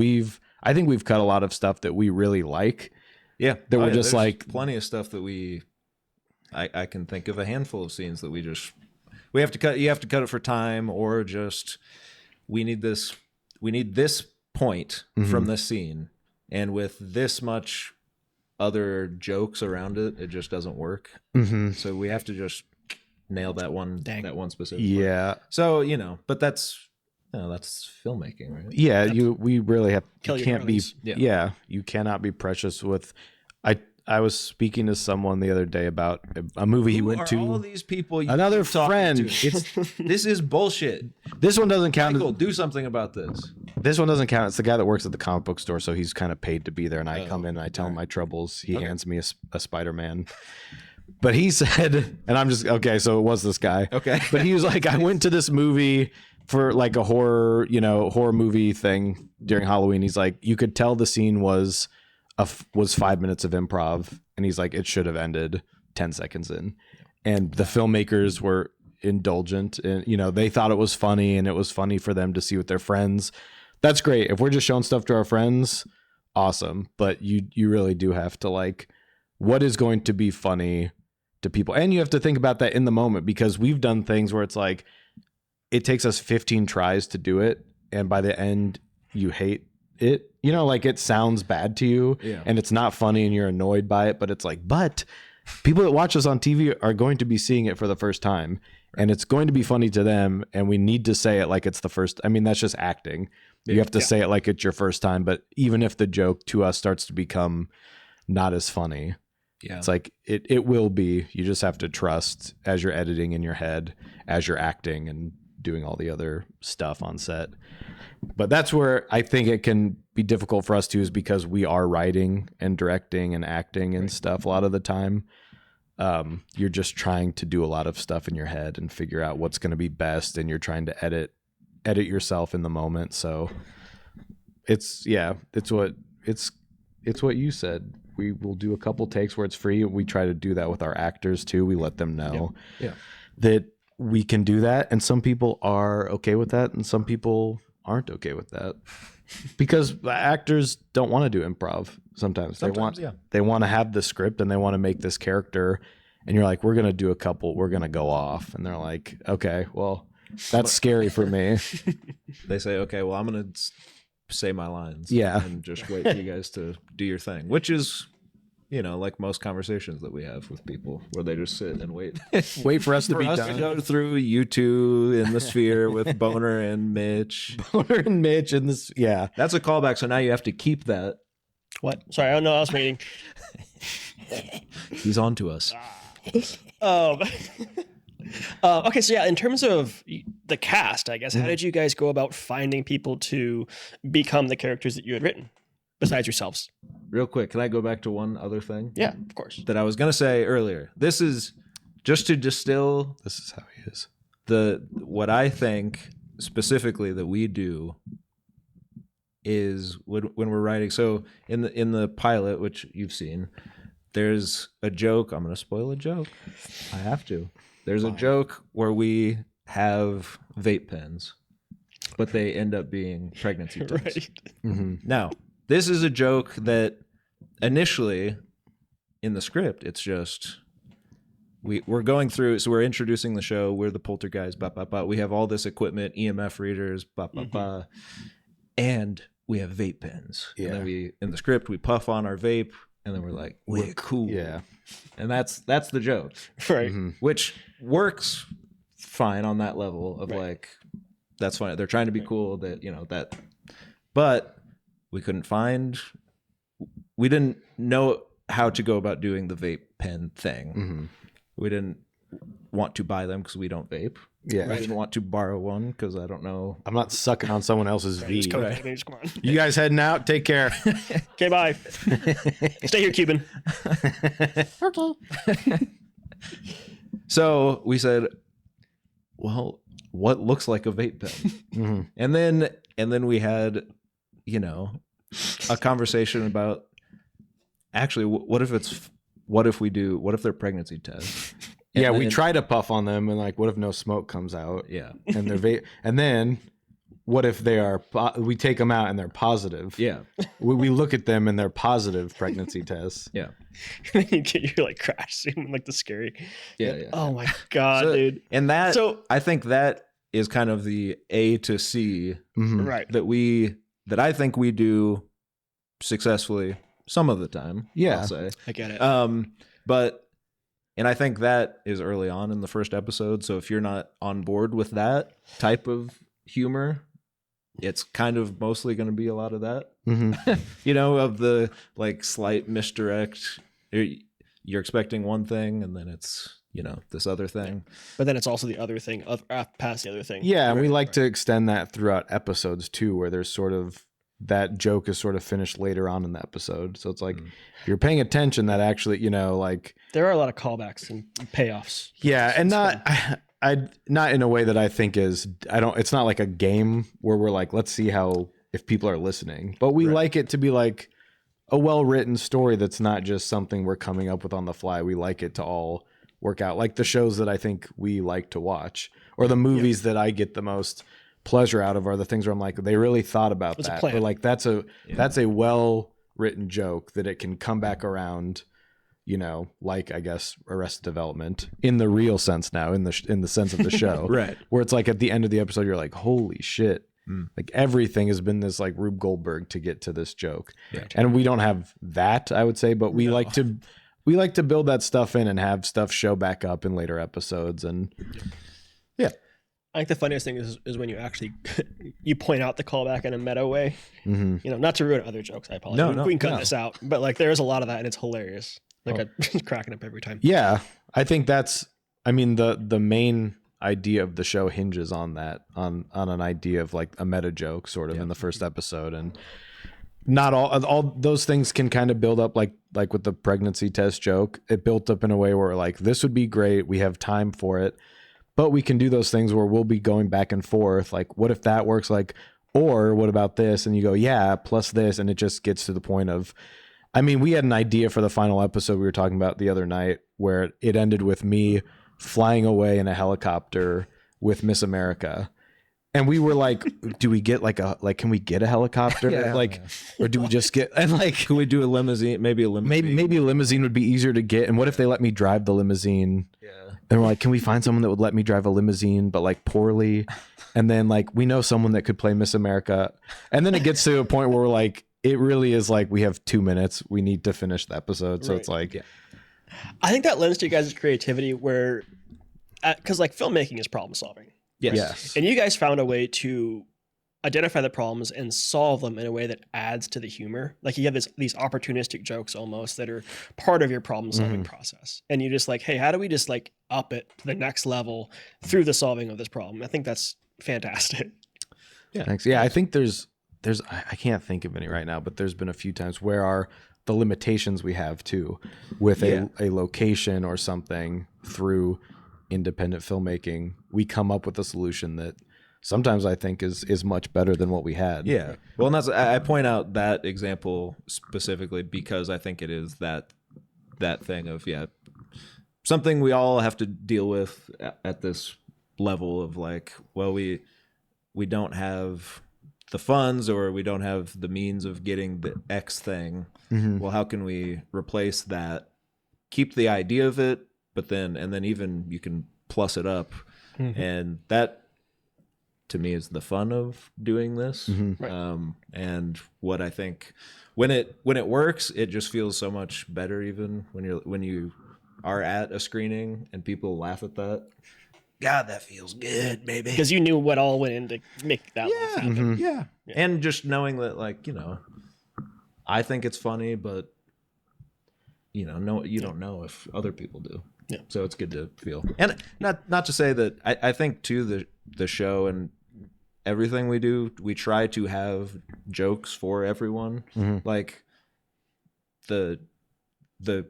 I think we've cut a lot of stuff that we really like. Yeah. That we're just there's like plenty of stuff that I can think of a handful of scenes that we have to cut. You have to cut it for time, or just, we need this point from this scene, and with this much other jokes around it, it just doesn't work. So we have to just nail that one specific part. Yeah. So but that's filmmaking, right? Yeah, we really have Kill you your can't be darlings. you cannot be precious with. I was speaking to someone the other day about a movie he went to. All these people, Another friend. This is bullshit. This one doesn't count. Michael, do something about this. This one doesn't count. It's the guy that works at the comic book store, so he's kind of paid to be there. And I come in and I tell him my troubles. He hands me a Spider-Man. But he said, and I'm just okay. So it was this guy. Okay. But he was like, I went to this movie for like a horror movie thing during Halloween. He's like, you could tell the scene was 5 minutes of improv, and he's like, it should have ended 10 seconds in. And the filmmakers were indulgent, and they thought it was funny, and it was funny for them to see with their friends. That's great. If we're just showing stuff to our friends, awesome. But you really do have to like, what is going to be funny to people? And you have to think about that in the moment, because we've done things where it's like, it takes us 15 tries to do it, and by the end you hate it. Like it sounds bad to you, and it's not funny, and you're annoyed by it. But it's like, but people that watch us on TV are going to be seeing it for the first time, and it's going to be funny to them, and we need to say it like it's the first. I mean, that's just acting. You have to say it like it's your first time, but even if the joke to us starts to become not as funny, it's like it will be. You just have to trust as you're editing in your head, as you're acting and doing all the other stuff on set. But that's where I think it can be difficult for us too, is because we are writing and directing and acting and stuff a lot of the time. You're just trying to do a lot of stuff in your head and figure out what's going to be best, and you're trying to edit yourself in the moment. So it's what you said. We will do a couple takes where it's free. We try to do that with our actors too. We let them know that we can do that, and some people are okay with that, and some people aren't okay with that, because actors don't want to do improv. Sometimes they want to have the script and they want to make this character, and you're like, we're going to do a couple, we're going to go off, and they're like, okay, well, that's scary for me. They say, okay, well, I'm going to say my lines. Yeah. And just wait for you guys to do your thing, which is, like most conversations that we have with people, where they just sit and wait. Wait for us to be to done. go through you two in the sphere with Boner and Mitch. Boner and Mitch in this. Yeah. That's a callback. So now you have to keep that. What? Sorry, I don't know. I was meeting. He's on to us. Okay, so in terms of the cast, I guess, how did you guys go about finding people to become the characters that you had written, besides yourselves? Real quick, can I go back to one other thing? Yeah, of course. That I was going to say earlier. This is just to distill. This is how he is. What I think specifically that we do is when we're writing. So in the pilot, which you've seen, there's a joke. I'm going to spoil a joke. I have to. There's a joke where we have vape pens, but they end up being pregnancy tests. Right. Mm-hmm. Now, this is a joke that initially in the script, it's just we're going through. So we're introducing the show. We're the Polterguys. Bah, bah, bah. We have all this equipment, EMF readers, bah, bah, bah, and we have vape pens. Yeah. And then in the script, we puff on our vape, and then we're like, we're cool. Yeah. And that's the joke, Right. Mm-hmm. which works fine on that level of like, that's fine. They're trying to be cool that, but we didn't know how to go about doing the vape pen thing. Mm-hmm. We didn't want to buy them because we don't vape. Yeah. I didn't want to borrow one because I don't know. I'm not sucking on someone else's V. Just come on. You guys heading out? Take care. Okay, bye. Stay here, Cuban. Okay. So we said, well, what looks like a vape pen? Mm-hmm. And then we had, a conversation about actually what if they're pregnancy tests? Yeah, we try to puff on them, and like, what if no smoke comes out? Yeah. And they're and then what if they are? We take them out and they're positive. Yeah. We look at them and they're positive pregnancy tests. Yeah. You get your like crash scene, like the scary. Yeah. Oh my god, So- dude. And that, So I think that is kind of the A to C Mhm. right. that I think we do successfully some of the time. Yeah. I'll say. I get it. And I think that is early on in the first episode. So if you're not on board with that type of humor, it's kind of mostly going to be a lot of that, Mhm. of the like slight misdirect. You're expecting one thing and then it's, this other thing. But then it's also the other thing, past the other thing. Yeah, and we like to extend that throughout episodes too, where there's sort of that joke is sort of finished later on in the episode. So it's like if you're paying attention, that actually, like There are a lot of callbacks and payoffs. yeah, and not in a way that I think is it's not like a game where we're like, let's see if people are listening, but we like it to be like a well-written story that's not just something we're coming up with on the fly. We like it to all work out, like the shows that I think we like to watch, or the movies that I get the most pleasure out of are the things where I'm like, they really thought about that, or like that's a well-written joke that it can come back around, like I guess Arrested Development in the real sense now, in the sense of the show, Right. Where it's like at the end of the episode, you're like, holy shit. Like everything has been this like Rube Goldberg to get to this joke. Yeah. And we don't have that, I would say, but we like to we like to build that stuff in and have stuff show back up in later episodes. And yeah. I think the funniest thing is when you actually you point out the callback in a meta way. Mm-hmm. You know, not to ruin other jokes. I apologize. We can cut this out, but like there's a lot of that, and it's hilarious. Like I'm cracking up every time. Yeah, I think that's. I mean, the main idea of the show hinges on that, on an idea of like a meta joke, sort of in the first episode, and not all those things can kind of build up like with the pregnancy test joke. It built up in a way where like this would be great. We have time for it. But we can do those things where we'll be going back and forth. Like, what if that works? Like, or what about this? And you go, yeah, plus this. And it just gets to the point of, I mean, we had an idea for the final episode we were talking about the other night where it ended with me flying away in a helicopter with Miss America. And we were like, do we get can we get a helicopter? Or do we just get, and like, can we do a limousine? Maybe a limousine. Maybe a limousine would be easier to get. And what if they let me drive the limousine? Yeah. And we're like, can we find someone that would let me drive a limousine, but like poorly? And then like, we know someone that could play Miss America. And then it gets to a point where we're like, it really is like, we have 2 minutes. We need to finish the episode. So it's like, I think that lends to you guys' creativity where, because like filmmaking is problem solving. Yes. And you guys found a way to identify the problems and solve them in a way that adds to the humor. Like you have these opportunistic jokes almost that are part of your problem solving process. And you just like, hey, how do we just like up it to the next level through the solving of this problem? I think that's fantastic. Yeah. Thanks. Yeah. I think there's I can't think of any right now, but there's been a few times where are the limitations we have too with a location or something through independent filmmaking, we come up with a solution that sometimes I think is much better than what we had. Yeah. Well, and that's, I point out that example specifically because I think it is that thing of, something we all have to deal with at this level of like, well, we don't have the funds or we don't have the means of getting the X thing. Mm-hmm. Well, how can we replace that? Keep the idea of it, but then even you can plus it up. Mm-hmm. And that to me is the fun of doing this. Mm-hmm. Right. And what I think when it works, it just feels so much better even when you are at a screening and people laugh at that. God, that feels good, baby. Because you knew what all went in to make that laugh happen. Mm-hmm. Yeah. And just knowing that, like, I think it's funny, but you don't know if other people do. Yeah. So it's good to feel. And not to say that I think too the show and everything we do, we try to have jokes for everyone. Mm-hmm. Like the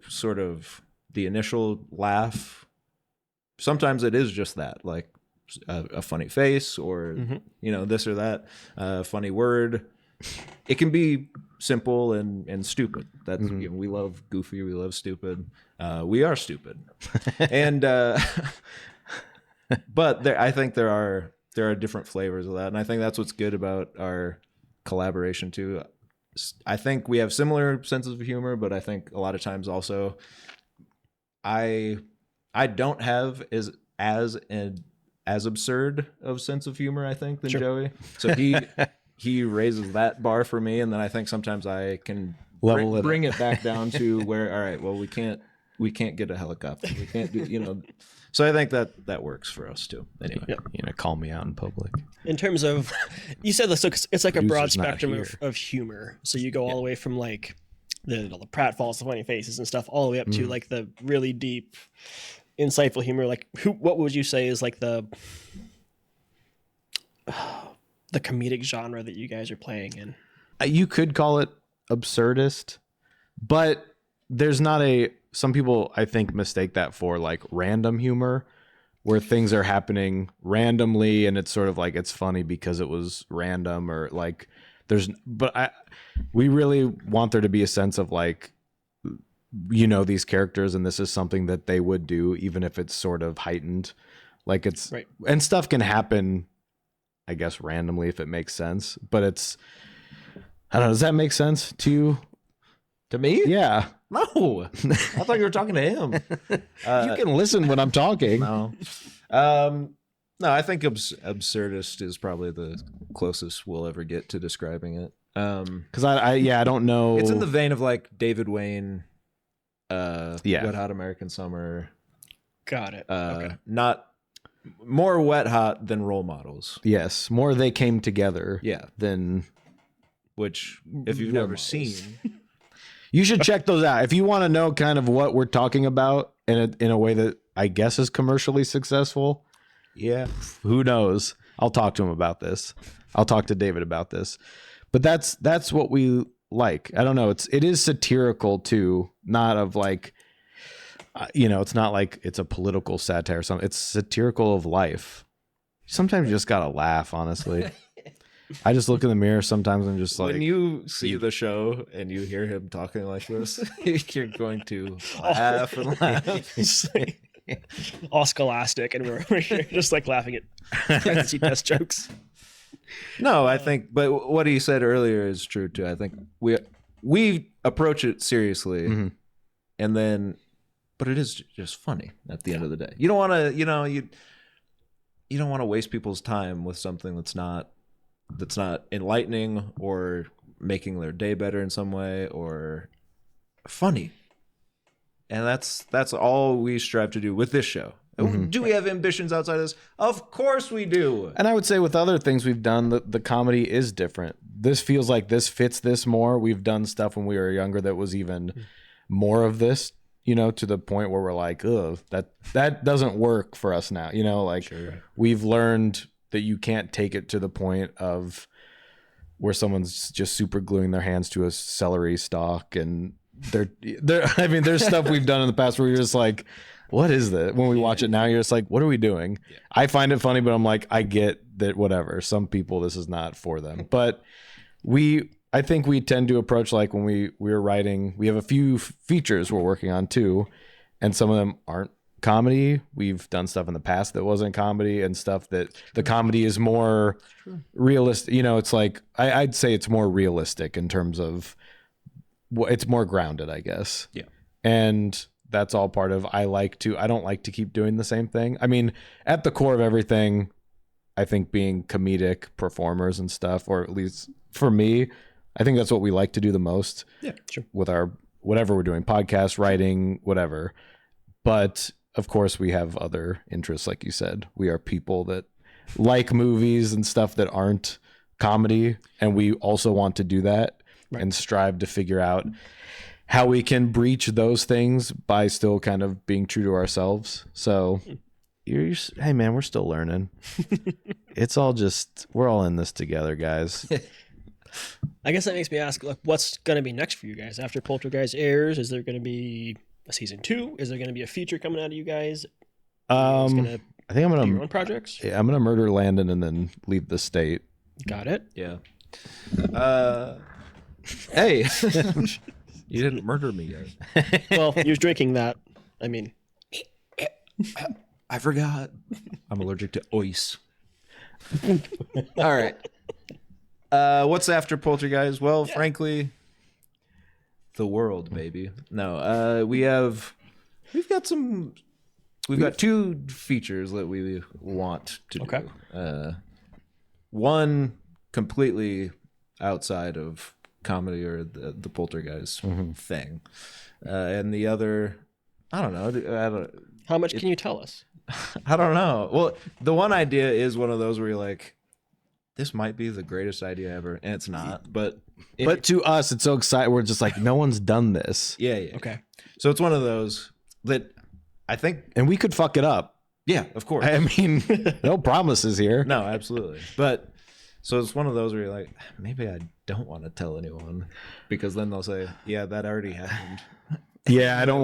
sort of the initial laugh. Sometimes it is just that, like a funny face or, this or that, funny word. It can be simple and stupid. That's we love goofy, we love stupid. We are stupid, and but I think there are different flavors of that, and I think that's what's good about our collaboration too. I think we have similar senses of humor, but I think a lot of times also, I don't have as absurd of sense of humor, I think, than Joey. So he raises that bar for me, and then I think sometimes I can bring it back down to where, all right, well, we can't get a helicopter, we can't do, So I think that works for us too. Anyway, call me out in public. In terms of, you said this, so it's like a broad spectrum of humor. So you go all the way from like the pratfalls, the funny faces and stuff, all the way up to like the really deep, insightful humor. Like what would you say is like the comedic genre that you guys are playing in? You could call it absurdist, but there's not some people I think mistake that for like random humor, where things are happening randomly and it's sort of like it's funny because it was random, or like we really want there to be a sense of like, these characters, and this is something that they would do even if it's sort of heightened, like it's right. And stuff can happen, I guess, randomly if it makes sense, but I don't know, does that make sense to you? To me? Yeah. No. I thought you were talking to him. You can listen when I'm talking. No. No, I think absurdist is probably the closest we'll ever get to describing it. Because I don't know. It's in the vein of like David Wayne Wet Hot American Summer. Got it. Okay. Not more Wet Hot than Role Models. Yes, more they came together. Yeah. Than which, if you've never seen, you should check those out if you want to know kind of what we're talking about in a way that I guess is commercially successful. Yeah. Who knows? I'll talk to him about this. I'll talk to David about this. But that's what we like. I don't know. It is satirical too, not of like, it's not like it's a political satire or something. It's satirical of life. Sometimes you just gotta laugh, honestly. I just look in the mirror sometimes and just like, when you see the show and you hear him talking like this, you're going to laugh and laugh. All scholastic, and we're over here just like laughing at fantasy test jokes. No, I think, but what he said earlier is true too. I think we approach it seriously, and then, but it is just funny at the end of the day. You don't want to, you don't want to waste people's time with something that's not enlightening or making their day better in some way or funny. And that's all we strive to do with this show. Do we have ambitions outside of this? Of course we do. And I would say with other things we've done, the comedy is different. This feels like this fits this more. We've done stuff when we were younger that was even more of this, to the point where we're like, ugh, that doesn't work for us now. Sure. We've learned that you can't take it to the point of where someone's just super gluing their hands to a celery stalk and there's stuff we've done in the past where you're just like, what is that? When we watch it now, you're just like, what are we doing? Yeah. I find it funny, but I'm like, I get that whatever. Some people, this is not for them. But I think we tend to approach like when we're writing, we have a few features we're working on too, and some of them aren't comedy. We've done stuff in the past that wasn't comedy and stuff that the comedy is more realistic. It's like, I'd say it's more realistic in terms of, it's more grounded, I guess. Yeah. And that's all part of, I don't like to keep doing the same thing. I mean, at the core of everything, I think being comedic performers and stuff, or at least for me, I think that's what we like to do the most. Yeah, sure. With our, whatever we're doing, podcast, writing, whatever. But of course we have other interests. Like you said, we are people that like movies and stuff that aren't comedy. And we also want to do that. Right. And strive to figure out how we can breach those things by still kind of being true to ourselves. So hey man, we're still learning. It's all we're all in this together, guys. I guess that makes me ask, like, what's going to be next for you guys after Polterguys airs? Is there going to be a season 2? Is there going to be a feature coming out of you guys? I think I'm going to do your own projects. Yeah, I'm going to murder Landon and then leave the state. Got it. Yeah. Hey, you didn't murder me yet. Well, you're drinking that. I mean, I forgot. I'm allergic to ice. All right. What's after Poltergeist? Well, frankly, the world, baby. No, we've got 2 features that we want to do. One completely outside of comedy or the Poltergeist thing, and the other, I don't know. How much can you tell us? I don't know. Well, the one idea is one of those where you're like, this might be the greatest idea ever, and it's not. But to us, it's so exciting. We're just like, no one's done this. Yeah. Okay. So it's one of those that I think, and we could fuck it up. Yeah, of course. I mean, no promises here. No, absolutely. But so it's one of those where you're like, maybe I don't want to tell anyone, because then they'll say, yeah, that already happened. Yeah, I don't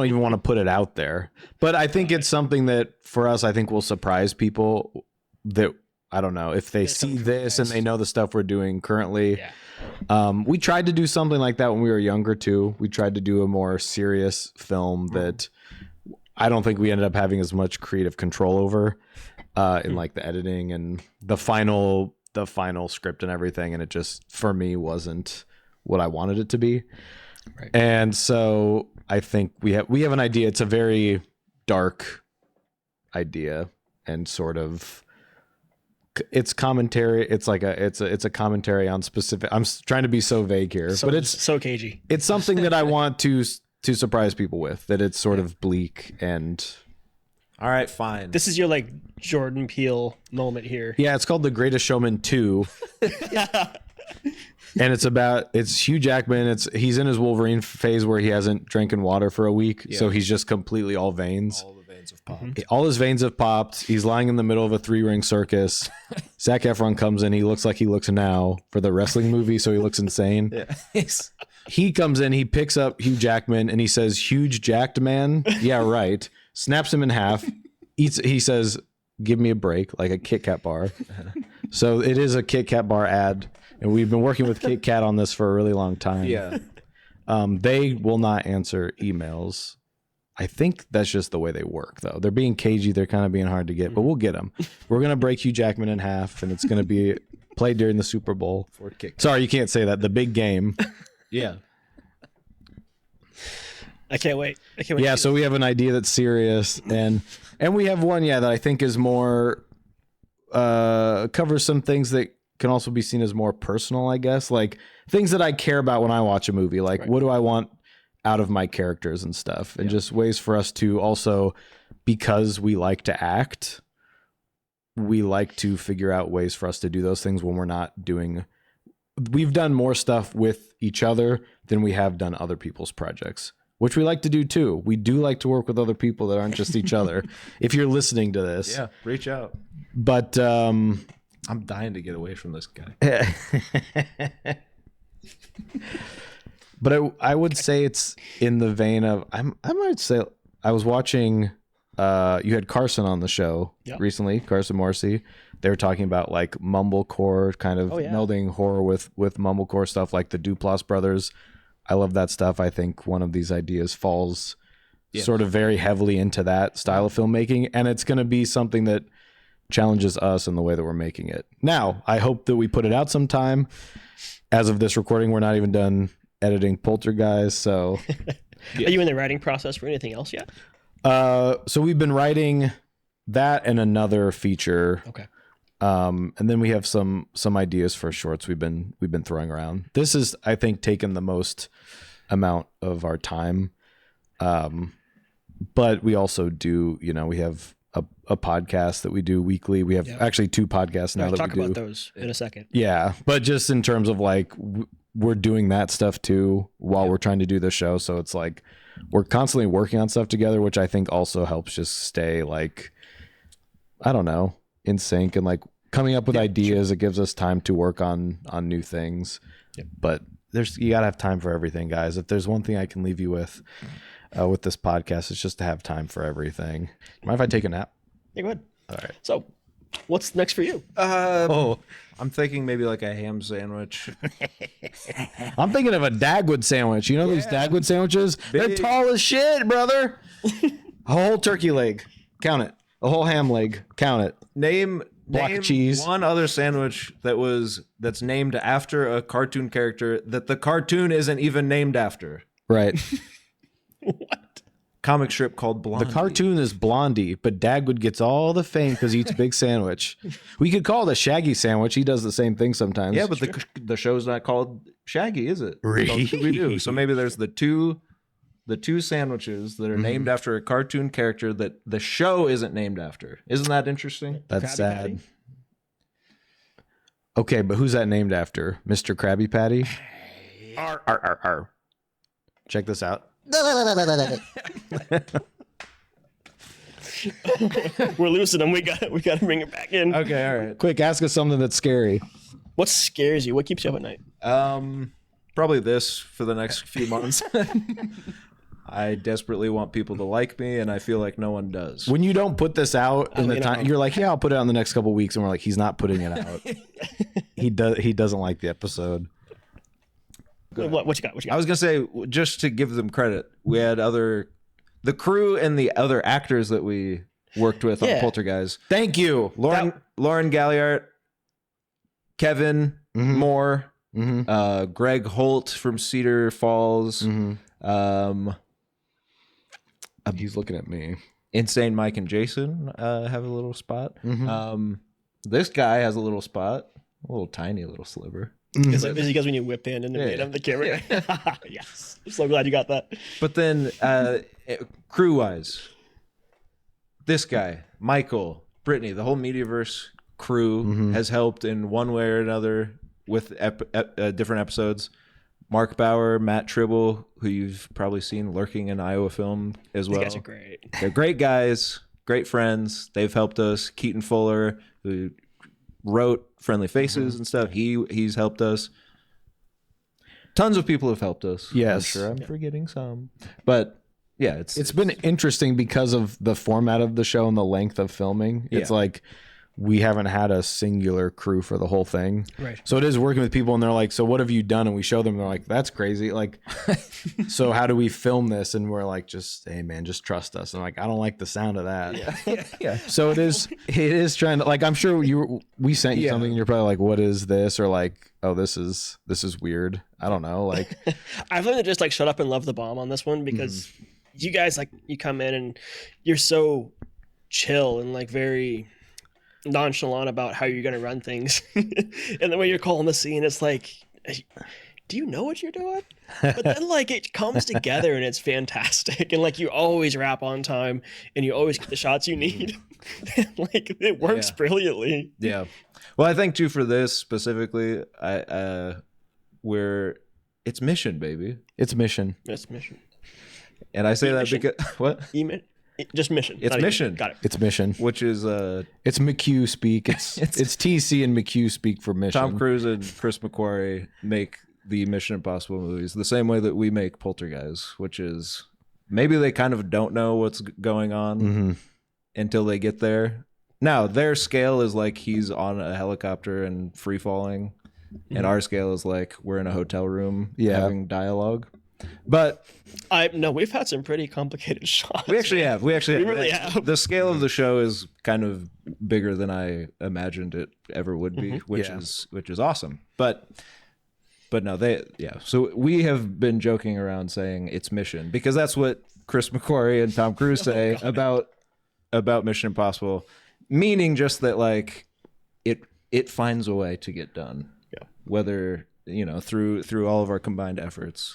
even want to put it out there. But I think it's something that for us, I think will surprise people that, I don't know, if they see this and they know the stuff we're doing currently. Yeah. We tried to do something like that when we were younger too. We tried to do a more serious film that I don't think we ended up having as much creative control over in like the editing and the final script and everything. And it just, for me, wasn't what I wanted it to be. Right. And so I think we have an idea. It's a very dark idea and sort of, it's commentary. It's like it's a commentary on specific. I'm trying to be so vague here, but it's so cagey. It's something that I want to to surprise people with, that it's sort of bleak and... All right, fine. This is your like Jordan Peele moment here. Yeah, it's called The Greatest Showman 2. And it's Hugh Jackman. He's in his Wolverine phase where he hasn't drinking water for a week. So he's just completely all veins. All the veins have popped. All his veins have popped. He's lying in the middle of a 3-ring circus. Zac Efron comes in. He looks like he looks now for the wrestling movie. So he looks insane. Yeah. He comes in, he picks up Hugh Jackman and he says, "Huge jacked man." Yeah, right. Snaps him in half. He says, "Give me a break," like a Kit Kat bar. So it is a Kit Kat bar ad. And we've been working with Kit Kat on this for a really long time. Yeah. They will not answer emails. I think that's just the way they work, though. They're being cagey. They're kind of being hard to get, but we'll get them. We're going to break Hugh Jackman in half, and it's going to be played during the Super Bowl. Sorry, you can't say that. The big game. Yeah. I can't wait. Yeah, so we have an idea that's serious, and we have one, that I think is more, covers some things that can also be seen as more personal, I guess, like things that I care about when I watch a movie, like what do I want out of my characters and stuff, and just ways for us to also, because we like to act, we like to figure out ways for us to do those things when we're not doing. We've done more stuff with each other than we have done other people's projects, which we like to do too. We do like to work with other people that aren't just each other. If you're listening to this, reach out. But I'm dying to get away from this guy. But I would say it's in the vein of, I might say, I was watching, you had Carson on the show recently, Carson Morrissey. They were talking about like mumblecore, kind of melding horror with mumblecore stuff, like the Duplass brothers. I love that stuff. I think one of these ideas falls sort of very heavily into that style of filmmaking, and it's going to be something that challenges us in the way that we're making it. Now, I hope that we put it out sometime. As of this recording, we're not even done editing Polterguys, so... Are you in the writing process for anything else yet? So we've been writing that and another feature. Okay. And then we have some ideas for shorts we've been throwing around. This is, I think, taken the most amount of our time. But we also do, we have a podcast that we do weekly. We have actually 2 podcasts now that we do. Talk about those in a second. Yeah, but just in terms of like, we're doing that stuff too while we're trying to do the show. So it's like we're constantly working on stuff together, which I think also helps just stay like, I don't know, in sync and like coming up with ideas. It gives us time to work on new things. But you gotta have time for everything, guys. If there's one thing I can leave you with this podcast, it's just to have time for everything. Mind if I take a nap? Yeah, go ahead. All right. So what's next for you? I'm thinking maybe like a ham sandwich. I'm thinking of a Dagwood sandwich. You know these Dagwood sandwiches? They're tall as shit, brother. A whole turkey leg. Count it. A whole ham leg. Count it. Name Block of cheese. One other sandwich that's named after a cartoon character that the cartoon isn't even named after. Right. What? Comic strip called Blondie. The cartoon is Blondie, but Dagwood gets all the fame because he eats big sandwich. We could call it a Shaggy sandwich. He does the same thing sometimes. Yeah, but the show's not called Shaggy, is it? Really? We do. So maybe there's the two sandwiches that are named after a cartoon character that the show isn't named after. Isn't that interesting? That's Krabby sad. Patty? Okay, but who's that named after? Mr. Krabby Patty? Arr. Arr, arr, arr. Check this out. We're losing them. We got to bring it back in. Okay, all right. Quick, ask us something that's scary. What scares you? What keeps you up at night? Probably this for the next few months. I desperately want people to like me, and I feel like no one does. When you don't put this out in the time, know. you're like, yeah, I'll put it out in the next couple of weeks, and we're like, he's not putting it out. He doesn't like the episode. What you got? I was gonna say, just to give them credit, we had the crew and the other actors that we worked with on Polterguys. Thank you, Lauren Galliart, Kevin Moore, Greg Holt from Cedar Falls. He's looking at me. Insane Mike and Jason have a little spot. This guy has a little spot, a little tiny little sliver. Is it because when you whip in and made him the camera? Yes. I'm so glad you got that. But then crew-wise, this guy, Michael, Brittany, the whole Mediaverse crew has helped in one way or another with different episodes. Mark Bauer, Matt Tribble, who you've probably seen lurking in Iowa Film as well. You guys are great. They're great guys, great friends. They've helped us. Keaton Fuller, who wrote Friendly Faces and stuff, he's helped us. Tons of people have helped us. Yes. I'm sure I'm forgetting some. But yeah, it's been interesting because of the format of the show and the length of filming. It's like we haven't had a singular crew for the whole thing. Right. So it is working with people and they're like, so what have you done? And we show them, and they're like, that's crazy. Like, so how do we film this? And we're like, just, hey man, just trust us. And I'm like, I don't like the sound of that. yeah. So it is trying to, like, I'm sure we sent you something and you're probably like, what is this? Or like, oh, this is weird. I don't know. Like, I've learned to just like shut up and love the bomb on this one because you guys, like, you come in and you're so chill and like very nonchalant about how you're going to run things. And the way you're calling the scene, it's like, do you know what you're doing? But then like it comes together and it's fantastic. And like you always wrap on time and you always get the shots you need. Like it works brilliantly. Yeah. Well, I think too for this specifically, it's mission, baby. it's mission. It's mission. And I say that because what? Just mission. It's mission. Got it. It's mission. Which is It's McHugh speak. It's TC and McHugh speak for mission. Tom Cruise and Chris McQuarrie make the Mission Impossible movies the same way that we make Polterguys, which is maybe they kind of don't know what's going on until they get there. Now, their scale is like he's on a helicopter and free falling, and our scale is like we're in a hotel room having dialogue. But we've had some pretty complicated shots. we actually have. We really have. The scale of the show is kind of bigger than I imagined it ever would be, which is awesome. But no, So we have been joking around saying it's mission because that's what Chris McQuarrie and Tom Cruise say about Mission Impossible, meaning just that like it finds a way to get done. Yeah. Whether through all of our combined efforts.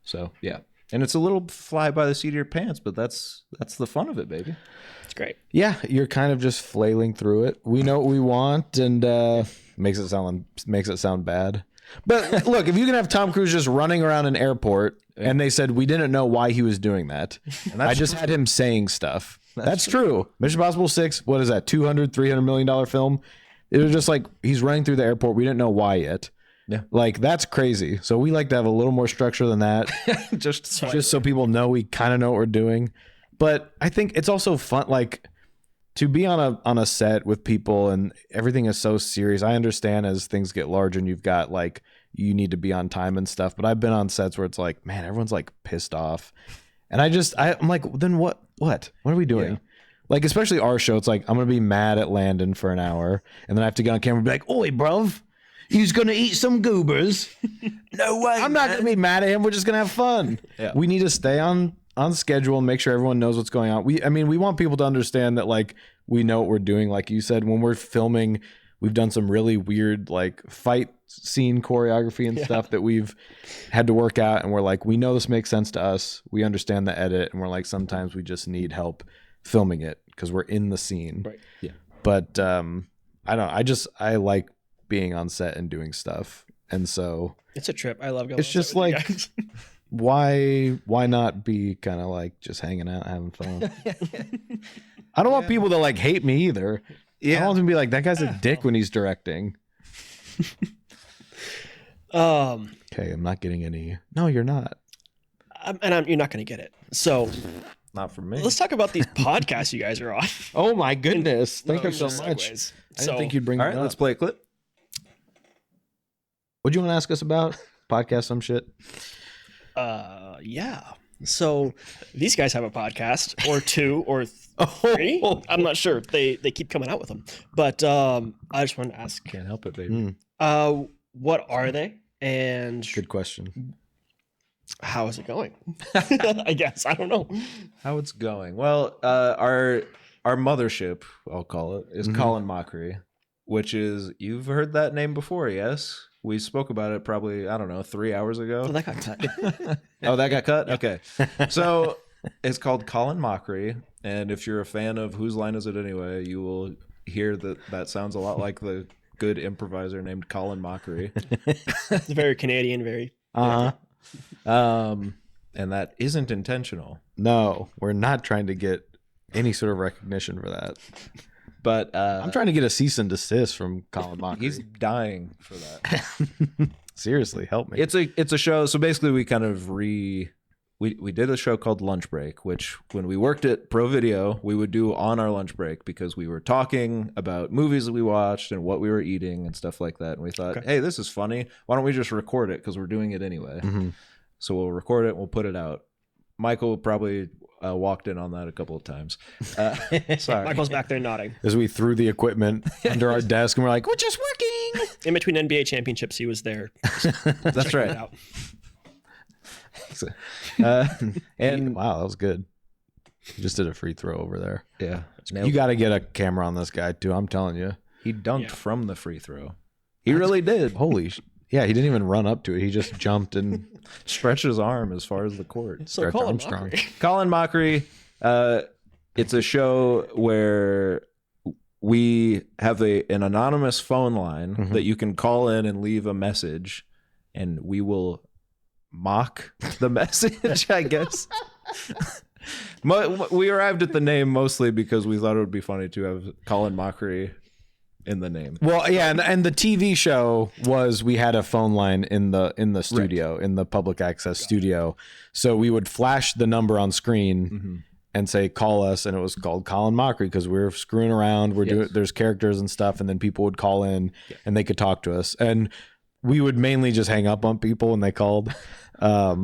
So yeah, and it's a little fly by the seat of your pants, but that's the fun of it, baby. It's great. Yeah, you're kind of just flailing through it. We know what we want, and makes it sound bad. But look, if you can have Tom Cruise just running around an airport, and they said we didn't know why he was doing that, I just had him saying stuff. That's true. Mission Impossible 6, what is that? $200-300 million film. It was just like he's running through the airport. We didn't know why yet. Yeah. Like that's crazy. So we like to have a little more structure than that. just so people know we kind of know what we're doing. But I think it's also fun, like to be on a set with people and everything is so serious. I understand as things get larger and you've got like you need to be on time and stuff. But I've been on sets where it's like, man, everyone's like pissed off. And I'm like, then what are we doing? Yeah. Like, especially our show, it's like, I'm going to be mad at Landon for an hour. And then I have to get on camera and be like, oi, bruv. He's going to eat some goobers. No way. I'm not going to be mad at him. We're just going to have fun. Yeah. We need to stay on schedule and make sure everyone knows what's going on. We want people to understand that, like, we know what we're doing. Like you said, when we're filming, we've done some really weird, like, fight scene choreography and stuff that we've had to work out. And we're like, we know this makes sense to us. We understand the edit. And we're like, sometimes we just need help filming it because we're in the scene. Right. Yeah. But I like being on set and doing stuff, and so it's a trip. I love going. It's just like why not be kind of like just hanging out, having fun. I don't want people to like hate me either. I don't want them to be like, that guy's a dick when he's directing. Okay, I'm not getting any. No, you're not. You're not going to get it. So not for me. Let's talk about these podcasts you guys are on. Oh my goodness. Thank you so much. I didn't think you'd bring all right, let's play a clip. What do you want to ask us about? Podcast some shit? Yeah. So these guys have a podcast or two or three. I'm not sure. They keep coming out with them. But I just wanted to ask. Can't help it, baby. What are they? And good question. How is it going? I guess. I don't know. How it's going. Well, our mothership, I'll call it, is Colin Mockery. which is, you've heard that name before, yes? We spoke about it probably, I don't know, 3 hours ago. Oh, that got cut. Oh, that got cut? Okay. So it's called Colin Mockery. And if you're a fan of Whose Line Is It Anyway, you will hear that sounds a lot like the good improviser named Colin Mockery. It's very Canadian, very. And that isn't intentional. No, we're not trying to get any sort of recognition for that. But I'm trying to get a cease and desist from Colin Mockery. he's dying for that. Seriously, help me. It's a show. So basically, we kind of we did a show called Lunch Break, which when we worked at Pro Video, we would do on our lunch break because we were talking about movies that we watched and what we were eating and stuff like that. And we thought, hey, this is funny. Why don't we just record it, because we're doing it anyway. So we'll record it and we'll put it out. Michael probably walked in on that a couple of times. Sorry. Michael's back there nodding. As we threw the equipment under our desk and we're like, we're just working. In between NBA championships, he was there. That's right. It out. And wow, that was good. You just did a free throw over there. yeah, You got to get a camera on this guy too. I'm telling you. he dunked from the free throw. He really did. Holy yeah, he didn't even run up to it. He just jumped and Stretched his arm as far as the court. So Stretch Colin Armstrong. Mockery. Colin Mockery. It's a show where we have an anonymous phone line that you can call in and leave a message, and we will mock the message, I guess. We arrived at the name mostly because we thought it would be funny to have Colin Mockery in the name. well, yeah, and the TV show was we had a phone line in the studio, in the public access studio. So we would flash the number on screen and say call us, and it was called Colin Mockery because we were screwing around. We're doing there's characters and stuff, and then people would call in and they could talk to us, and we would mainly just hang up on people when they called. But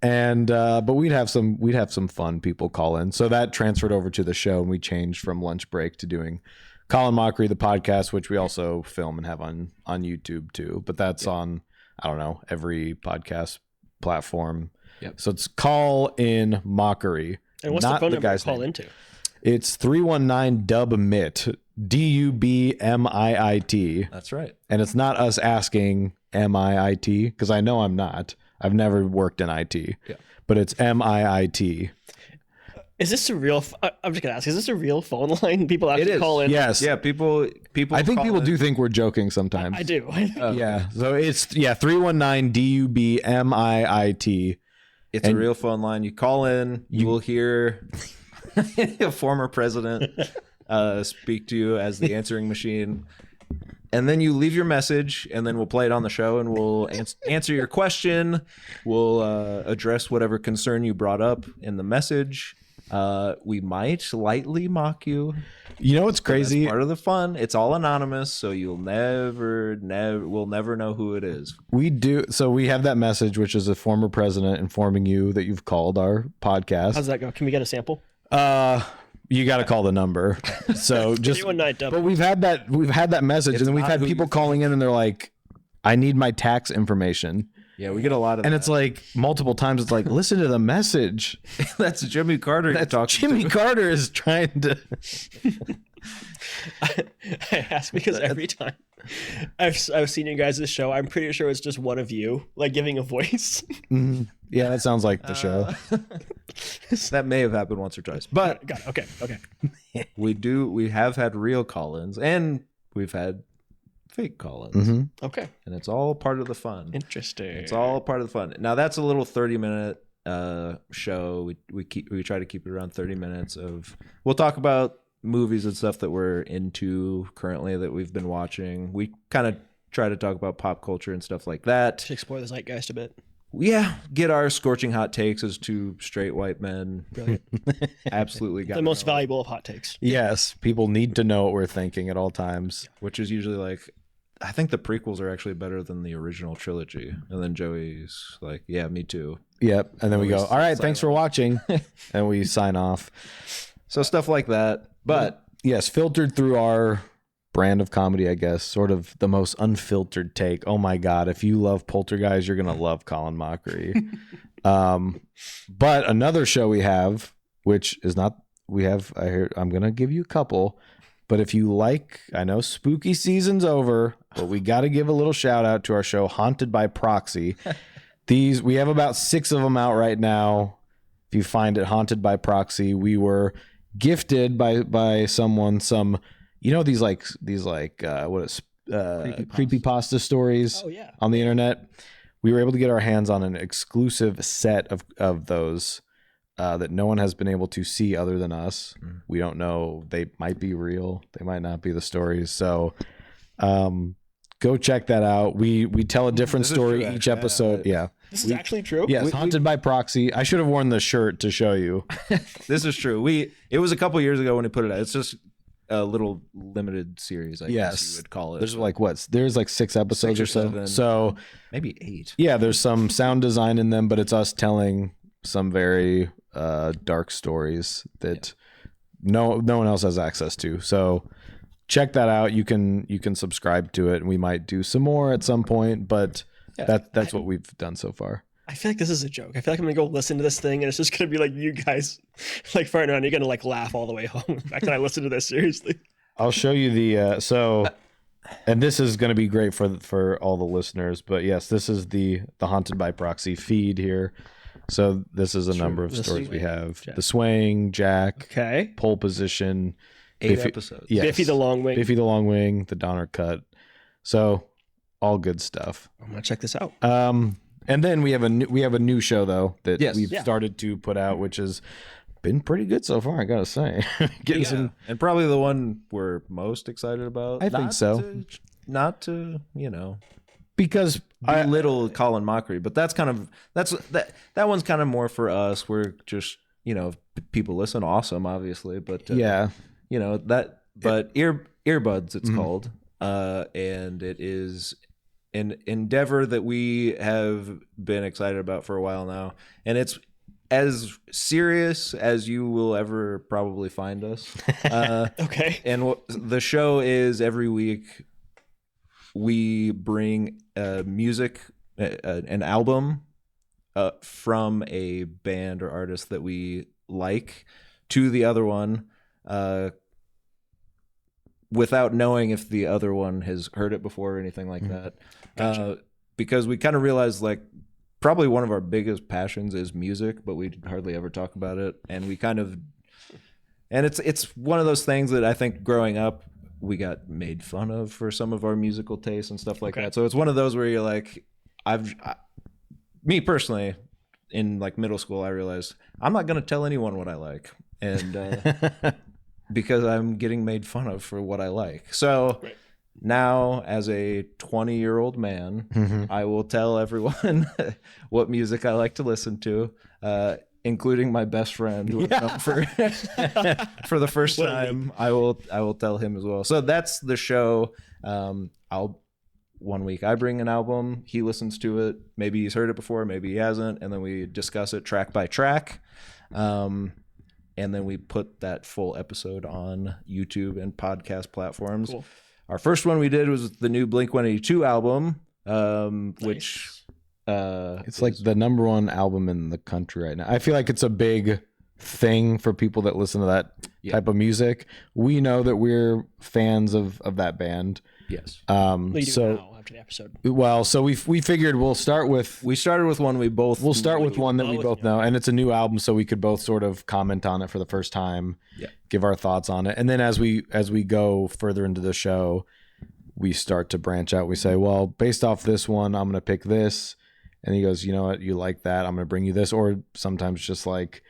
we'd have some fun people call in. So that transferred over to the show, and we changed from Lunch Break to doing Colin Mockery, the podcast, which we also film and have on YouTube too. But that's on, I don't know, every podcast platform. Yep. So it's Call In Mockery. And what's the phone number to call name. into? It's 319-DUB-MIT, DUBMIIT. That's right. And it's not us asking MIIT, because I know I'm not. I've never worked in IT. Yeah. But it's MIIT. Is this a real? I'm just gonna ask. Is this a real phone line? People actually call in. Yes. Yeah, people. I think call people in. do think we're joking sometimes. I do. Yeah. So it's 319-DUBMIIT. It's a real phone line. You call in, you will hear a former president speak to you as the answering machine. And then you leave your message, and then we'll play it on the show, and we'll answer your question. We'll address whatever concern you brought up in the message. We might lightly mock you. You know what's crazy? That's part of the fun. It's all anonymous, so we'll never know who it is. We do. So we have that message, which is a former president informing you that you've called our podcast. How's that go? Can we get a sample? You got to call the number. So just, but we've had that message, and then we've had people calling in, and they're like, "I need my tax information." Yeah, we get a lot of and that. it's like multiple times. It's like, listen to the message. That's Jimmy Carter. Jimmy Carter is trying to. I ask because every time I've seen you guys' show, I'm pretty sure it's just one of you, like giving a voice. Yeah, that sounds like the show. That may have happened once or twice, but Got it. Okay. we have had real call-ins, and we've had fake call-ins, Okay. and it's all part of the fun. Interesting. It's all part of the fun. Now that's a little 30-minute show. We try to keep it around 30 minutes of. We'll talk about movies and stuff that we're into currently that we've been watching. We kind of try to talk about pop culture and stuff like that. To explore the zeitgeist a bit. Yeah, get our scorching hot takes as two straight white men. Brilliant. Absolutely got The most valuable of hot takes. Yes, people need to know what we're thinking at all times. which is usually like, I think the prequels are actually better than the original trilogy. And then Joey's like, yeah, me too. Yep. And then we go, Always all right, sign thanks for watching. And we sign off. So stuff like that. But Yes, filtered through our brand of comedy, I guess, sort of the most unfiltered take. Oh my God, if you love Polterguys, you're going to love Colin Mockery. But another show we have, which is not, I'm going to give you a couple, But if you like, I know spooky season's over, but we got to give a little shout out to our show, Haunted by Proxy. We have about 6 of them out right now. If you find it, Haunted by Proxy, we were gifted by someone some, these creepypasta stories on the internet. We were able to get our hands on an exclusive set of those that no one has been able to see other than us. We don't know. They might be real. They might not be the stories. So go check that out. We tell a different story each episode. Yeah. This is actually true? Yes, Haunted by Proxy. I should have worn the shirt to show you. This is true. It was a couple years ago when we put it out. It's just a little limited series, I guess you would call it. There's there's like 6 episodes 6 or so. 7, so maybe 8. Yeah, there's some sound design in them, but it's us telling some very dark stories that no one else has access to. So check that out. You can subscribe to it, and we might do some more at some point, but that's what we've done so far. I feel like this is a joke. I feel like I'm gonna go listen to this thing and it's just gonna be like you guys like farting around. You're gonna like laugh all the way home. In fact, I listen to this seriously. I'll show you the and this is gonna be great for all the listeners. But yes, this is the Haunted by Proxy feed here. So this is a number of stories we have. Jack. The Swaying, Jack, Pole Position, 8 episodes. Yes. Biffy the Long Wing, the Donner Cut. So all good stuff. I'm gonna check this out. And then we have a new show though that we've started to put out, which has been pretty good so far, I gotta say. And probably the one we're most excited about. I think so. Not to because belittle Colin Mockery, but that one's kind of more for us. We're just people listen, awesome, obviously, but but earbuds it's called, and it is an endeavor that we have been excited about for a while now, and it's as serious as you will ever probably find us. Okay. And the show is every week we bring music, an album from a band or artist that we like to the other one, without knowing if the other one has heard it before or anything like that. Gotcha. Because we kind of realized probably one of our biggest passions is music, but we hardly ever talk about it. And it's one of those things that I think growing up, we got made fun of for some of our musical tastes and stuff like that. So it's one of those where you're like, me personally, in middle school, I realized I'm not going to tell anyone what I like. And, because I'm getting made fun of for what I like. So now, as a 20-year-old man, I will tell everyone what music I like to listen to, including my best friend who I've known for the first time. I will tell him as well. So that's the show. One week I bring an album, he listens to it. Maybe he's heard it before, maybe he hasn't, and then we discuss it track by track. And then we put that full episode on YouTube and podcast platforms. Cool. Our first one we did was the new Blink-182 album, which it's like the number 1 album in the country right now. I feel like it's a big thing for people that listen to that type of music. We know that we're fans of that band. Yes. Now after the episode. Well, so we figured we started with one we both. We'll start with one that we both know, and it's a new album, so we could both sort of comment on it for the first time, give our thoughts on it, and then as we go further into the show, we start to branch out. We say, well, based off this one, I'm going to pick this, and he goes, you know what, you like that, I'm going to bring you this, or sometimes just like,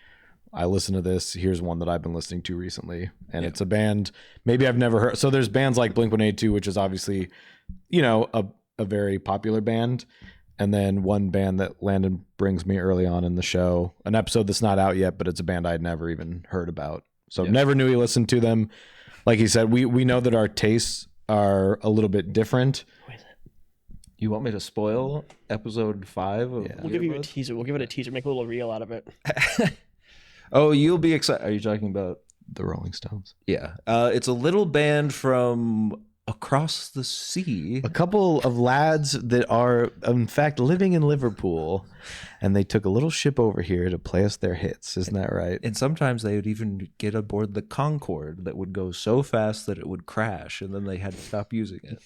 I listen to this. Here's one that I've been listening to recently. And it's a band maybe I've never heard. So there's bands like Blink-182, which is obviously, a very popular band. And then one band that Landon brings me early on in the show, an episode that's not out yet, but it's a band I'd never even heard about. So never knew he listened to them. Like he said, we know that our tastes are a little bit different. You want me to spoil episode 5? We'll give you a teaser. We'll give it a teaser. Make a little reel out of it. Oh, you'll be excited. Are you talking about the Rolling Stones? Yeah. It's a little band from across the sea. A couple of lads that are, in fact, living in Liverpool, and they took a little ship over here to play us their hits. Isn't that right? And sometimes they would even get aboard the Concorde that would go so fast that it would crash, and then they had to stop using it.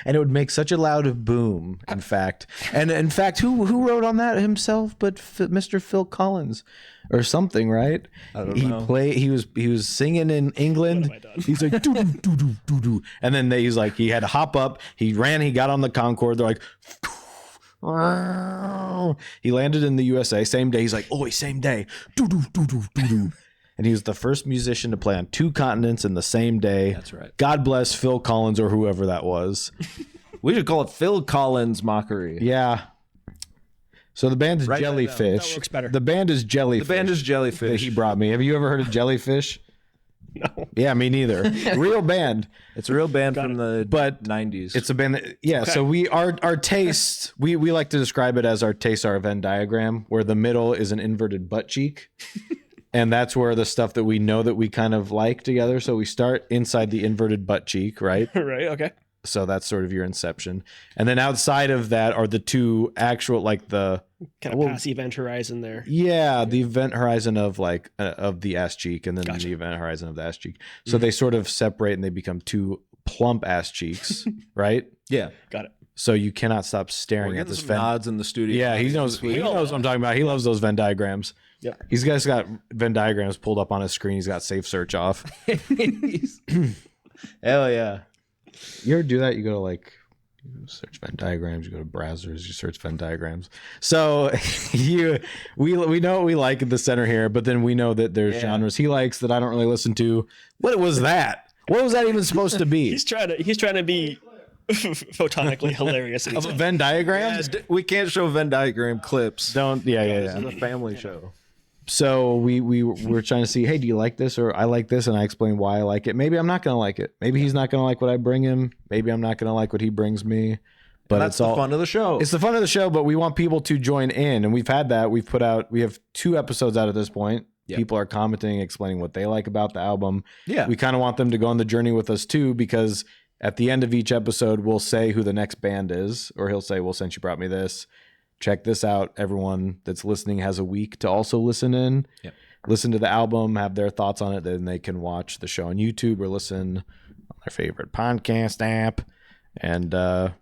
And it would make such a loud boom, in fact. And in fact, who wrote on that himself but Mr. Phil Collins or something, right? I don't know. He was singing in England. What have I done? He's like, doo doo doo doo doo doo. And then he's like, he had to hop up. He ran, he got on the Concorde. They're like, he landed in the USA. Same day. He's like, oh, same day. Doo doo doo doo doo doo. And he was the first musician to play on 2 continents in the same day. That's right. God bless Phil Collins or whoever that was. We should call it Phil Collins Mockery. Yeah. So the band is Write that down. Jellyfish. That works better. The band is Jellyfish. The band is that Jellyfish. he brought me. Have you ever heard of Jellyfish? No. Yeah, me neither. Real band. It's a real band from the But 90s. It's a band that, yeah. Okay. So our taste, we like to describe it as our tastes are a Venn diagram, where the middle is an inverted butt cheek. And that's where the stuff that we know that we kind of like together. So we start inside the inverted butt cheek, right? Right. Okay. So that's sort of your inception. And then outside of that are the 2 actual, like the, Kind of pass event horizon there. yeah, the event horizon of like of the ass cheek, and then Gotcha. the event horizon of the ass cheek. So they sort of separate and they become 2 plump ass cheeks, right? yeah. Got it. So you cannot stop We're staring at getting this some Venn. nods in the studio. Yeah, he knows what I'm talking about. He loves those Venn diagrams. Yep. He's got Venn diagrams pulled up on his screen. He's got safe search off. Hell yeah. You ever do that? You go to like search Venn diagrams, you go to browsers, you search Venn diagrams. So we know what we like at the center here, but then we know that there's genres he likes that I don't really listen to. What was that? What was that even supposed to be? He's trying to be photonically hilarious. Of a Venn diagram? We can't show Venn diagram clips. Don't. Yeah. This is a family show. So we're trying to see, hey, do you like this? Or I like this, and I explain why I like it. Maybe I'm not gonna like it. Maybe he's not gonna like what I bring him. Maybe I'm not gonna like what he brings me. But That's it's the all fun of the show. It's the fun of the show, but we want people to join in, and we've had that. We have 2 episodes out at this point. Yep. People are commenting, explaining what they like about the album. Yeah. We kind of want them to go on the journey with us too, because at the end of each episode, we'll say who the next band is, or he'll say, well, since you brought me this, check this out. Everyone that's listening has a week to also listen in. Yep. Listen to the album, have their thoughts on it, then they can watch the show on YouTube or listen on their favorite podcast app and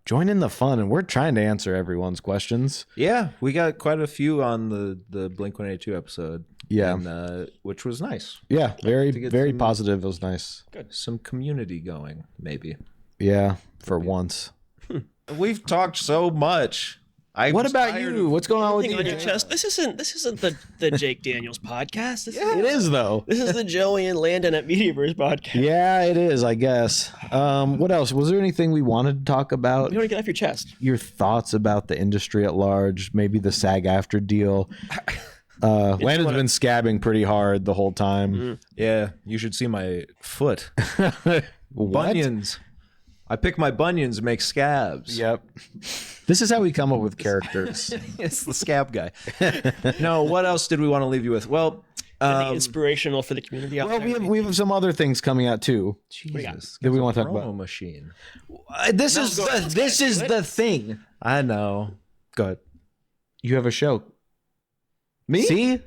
join in the fun. And we're trying to answer everyone's questions. Yeah, we got quite a few on the Blink-182 episode. Yeah. And, which was nice. Yeah, very, get very some- positive. It was nice. Some community going, maybe. Yeah, for once. We've talked so much. What about you? What's going on with Thing you? on your chest. This isn't the Jake Daniels podcast. It is, though. This is the Joey and Landon at Mediaverse podcast. Yeah, it is, I guess. What else? Was there anything we wanted to talk about? You want to get off your chest. Your thoughts about the industry at large, maybe the SAG-AFTRA deal. Landon's been scabbing pretty hard the whole time. Yeah, you should see my foot. What? Bunions. I pick my bunions, make scabs. Yep. This is how we come up with characters. It's the scab guy. No, what else did we want to leave you with? Well, Anything inspirational for the community out Well, there. we have some other things coming out too. Jesus. That we want to talk Promo about. machine. This is the thing. I know. Go ahead. You have a show. Me? See?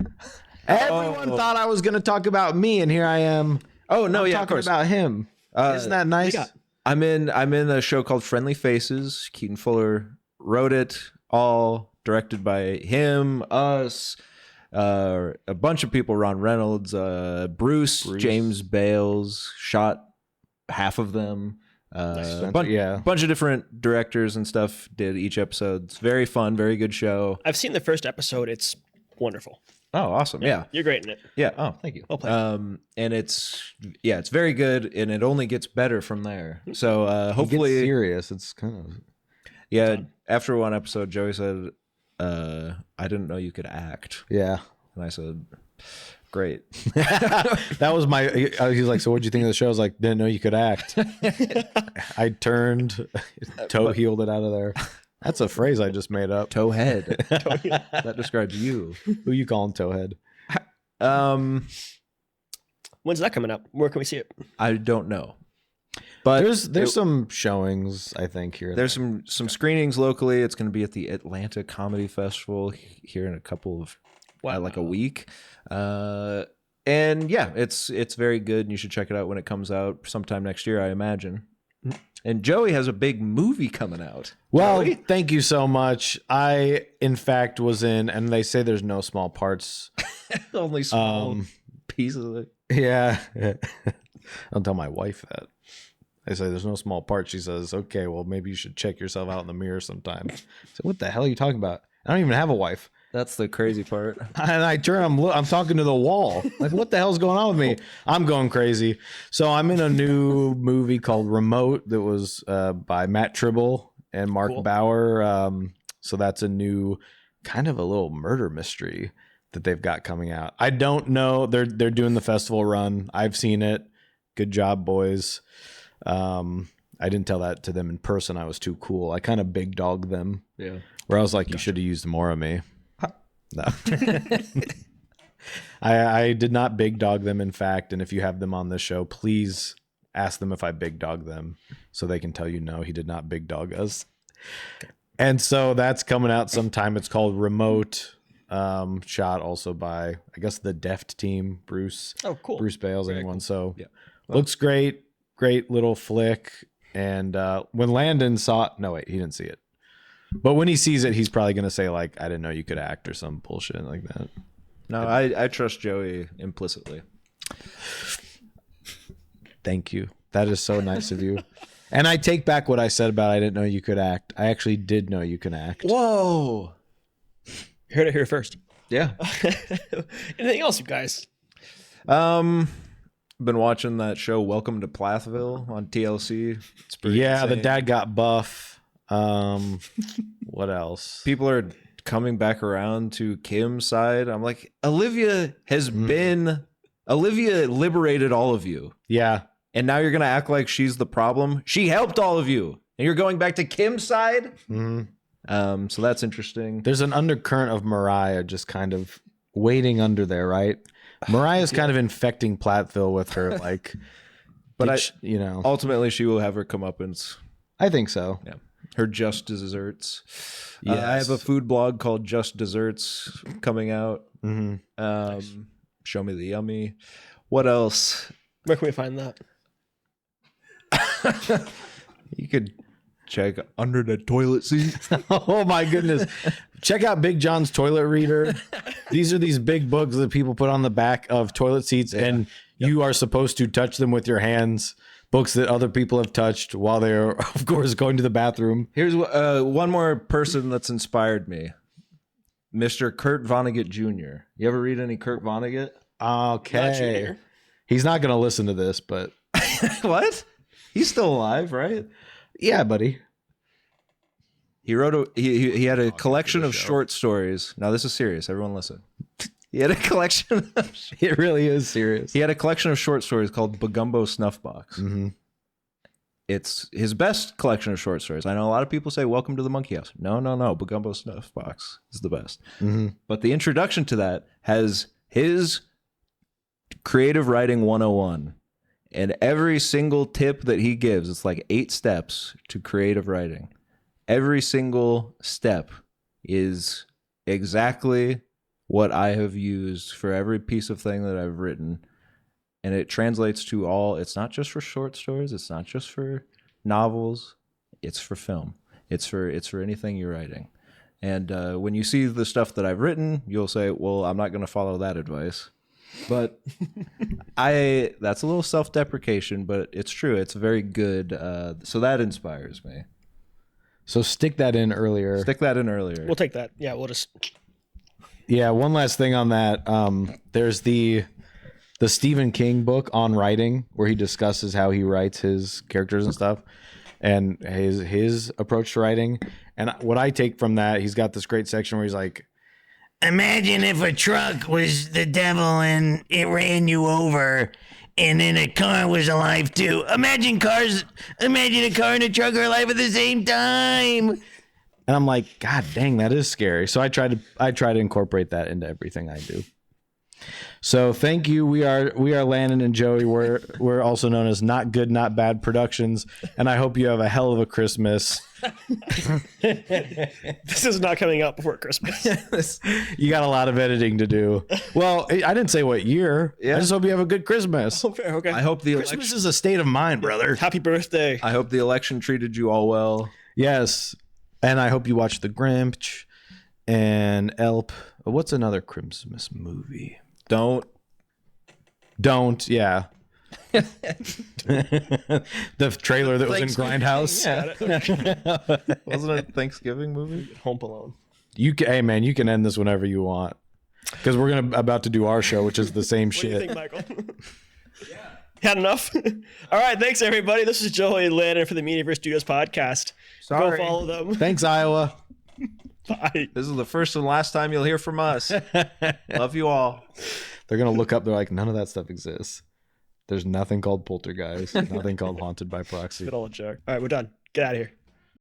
Everyone thought I was going to talk about me, and here I am. Oh no, I'm yeah, of talking course. about him. Isn't that nice? got? I'm in a show called Friendly Faces. Keaton Fuller wrote it, all directed by him, us, a bunch of people, Ron Reynolds, Bruce, James Bales, shot half of them. A bunch of different directors and stuff did each episode. It's very fun, very good show. I've seen the first episode. It's wonderful. Oh, awesome. Yeah. You're great in it. Yeah. Oh, thank you. Well played. And it's very good, and it only gets better from there. So hopefully, It gets serious. It's kind of yeah. After one episode, Joey said, "I didn't know you could act," yeah. and I said, "Great." That was my. He's like, so what'd you think of the show? I was like, didn't know you could act. I turned, toe healed it out of there. That's a phrase I just made up. Towhead. That describes you. Who you calling towhead? When's that coming up? Where can we see it? I don't know. But there's some showings, I think, here. There's some screenings locally. It's going to be at the Atlanta Comedy Festival here in a couple of like a week. And yeah, it's very good, and you should check it out when it comes out sometime next year, I imagine. And Joey has a big movie coming out. Well, Joey? Thank you so much. I, in fact, was in, and they say there's no small parts. Only small pieces of it. Yeah. I'll tell my wife that. I say there's no small parts. She says, okay, well, maybe you should check yourself out in the mirror sometime. So what the hell are you talking about? I don't even have a wife. That's the crazy part. And I turn, I'm talking to the wall. Like, what the hell's going on with me? I'm going crazy. So I'm in a new movie called Remote that was by Matt Tribble and Mark Bauer. So that's a new kind of a little murder mystery that they've got coming out. I don't know. They're doing the festival run. I've seen it. Good job, boys. I didn't tell that to them in person. I was too cool. I kind of big dogged them. Yeah. Where I was like, you should have used more of me. No. I did not big dog them, in fact. And if you have them on this show, please ask them if I big dog them so they can tell you, no, he did not big dog us. Okay. And so that's coming out sometime. It's called Remote, shot also by, I guess, the Deft team, Bruce. Oh, cool. Bruce Bales, anyone. Cool. So yeah. Looks great. Great little flick. And when Landon saw it, no, wait, he didn't see it. But when he sees it, he's probably going to say, like, I didn't know you could act or some bullshit like that. No, I trust Joey implicitly. Thank you. That is so nice of you. And I take back what I said about I didn't know you could act. I actually did know you can act. Whoa. You heard it here first. Yeah. Anything else, you guys? Been watching that show Welcome to Plathville on TLC. It's pretty insane. The dad got buff. What else? People are coming back around to Kim's side. I'm like, Olivia liberated all of you. Yeah. And now you're going to act like she's the problem. She helped all of you. And you're going back to Kim's side? Mm-hmm. So that's interesting. There's an undercurrent of Mariah just kind of waiting under there, right? Mariah's kind of infecting Platteville with her, like, but ultimately she will have her comeuppance. I think so. Yeah. Her Just Desserts. Yes. I have a food blog called Just Desserts coming out. Mm-hmm. Nice. Show Me the Yummy. What else? Where can we find that? You could check Under the Toilet Seat. Oh my goodness. Check out Big John's Toilet Reader. These are these big books that people put on the back of toilet seats, and you are supposed to touch them with your hands. Books that other people have touched while they're, of course, going to the bathroom. Here's one more person that's inspired me. Mr. Kurt Vonnegut Jr. You ever read any Kurt Vonnegut? Okay. He's not going to listen to this, but... What? He's still alive, right? Yeah, buddy. He wrote he had a collection of short stories. Now this is serious. Everyone listen. He had a collection of It really is serious. He had a collection of short stories called Bagumbo Snuffbox. Mm-hmm. It's his best collection of short stories. I know a lot of people say Welcome to the Monkey House. No. Bagumbo Snuffbox is the best. Mm-hmm. But the introduction to that has his creative writing 101. And every single tip that he gives, it's like 8 steps to creative writing. Every single step is exactly what I have used for every piece of thing that I've written. And it translates to all, it's not just for short stories. It's not just for novels. It's for film. It's for anything you're writing. And when you see the stuff that I've written, you'll say, well, I'm not going to follow that advice. But that's a little self-deprecation, but it's true. It's very good. So that inspires me. So stick that in earlier. We'll take that. Yeah, we'll just... Yeah, one last thing on that. There's the Stephen King book on writing where he discusses how he writes his characters and stuff and his approach to writing. And what I take from that, he's got this great section where he's like, imagine if a truck was the devil and it ran you over and then a car was alive too. Imagine a car and a truck are alive at the same time. And I'm like, God dang, that is scary. So I try to incorporate that into everything I do. So thank you. We are Landon and Joey. We're also known as Not Good, Not Bad Productions, and I hope you have a hell of a Christmas. This is not coming out before Christmas. You got a lot of editing to do. Well, I didn't say what year. I just hope you have a good Christmas. Okay. I hope the Christmas is a state of mind, brother. Happy birthday. I hope the election treated you all well. Yes, and I hope you watch The Grinch and Elp. What's another Christmas movie? Don't. Yeah. The trailer that was in Grindhouse. Yeah. Wasn't it a Thanksgiving movie? Home Alone. Hey man, you can end this whenever you want, because we're about to do our show, which is the same What do you shit. think, Michael? Had enough? All right, thanks everybody. This is Joey and Landon for the Mediaverse Studios podcast. Sorry. Go follow them. Thanks, Iowa. Bye. This is the first and last time you'll hear from us. Love you all. They're gonna look up. They're like, none of that stuff exists. There's nothing called Polterguys. Nothing called Haunted by Proxy. Good old joke. All right, we're done. Get out of here.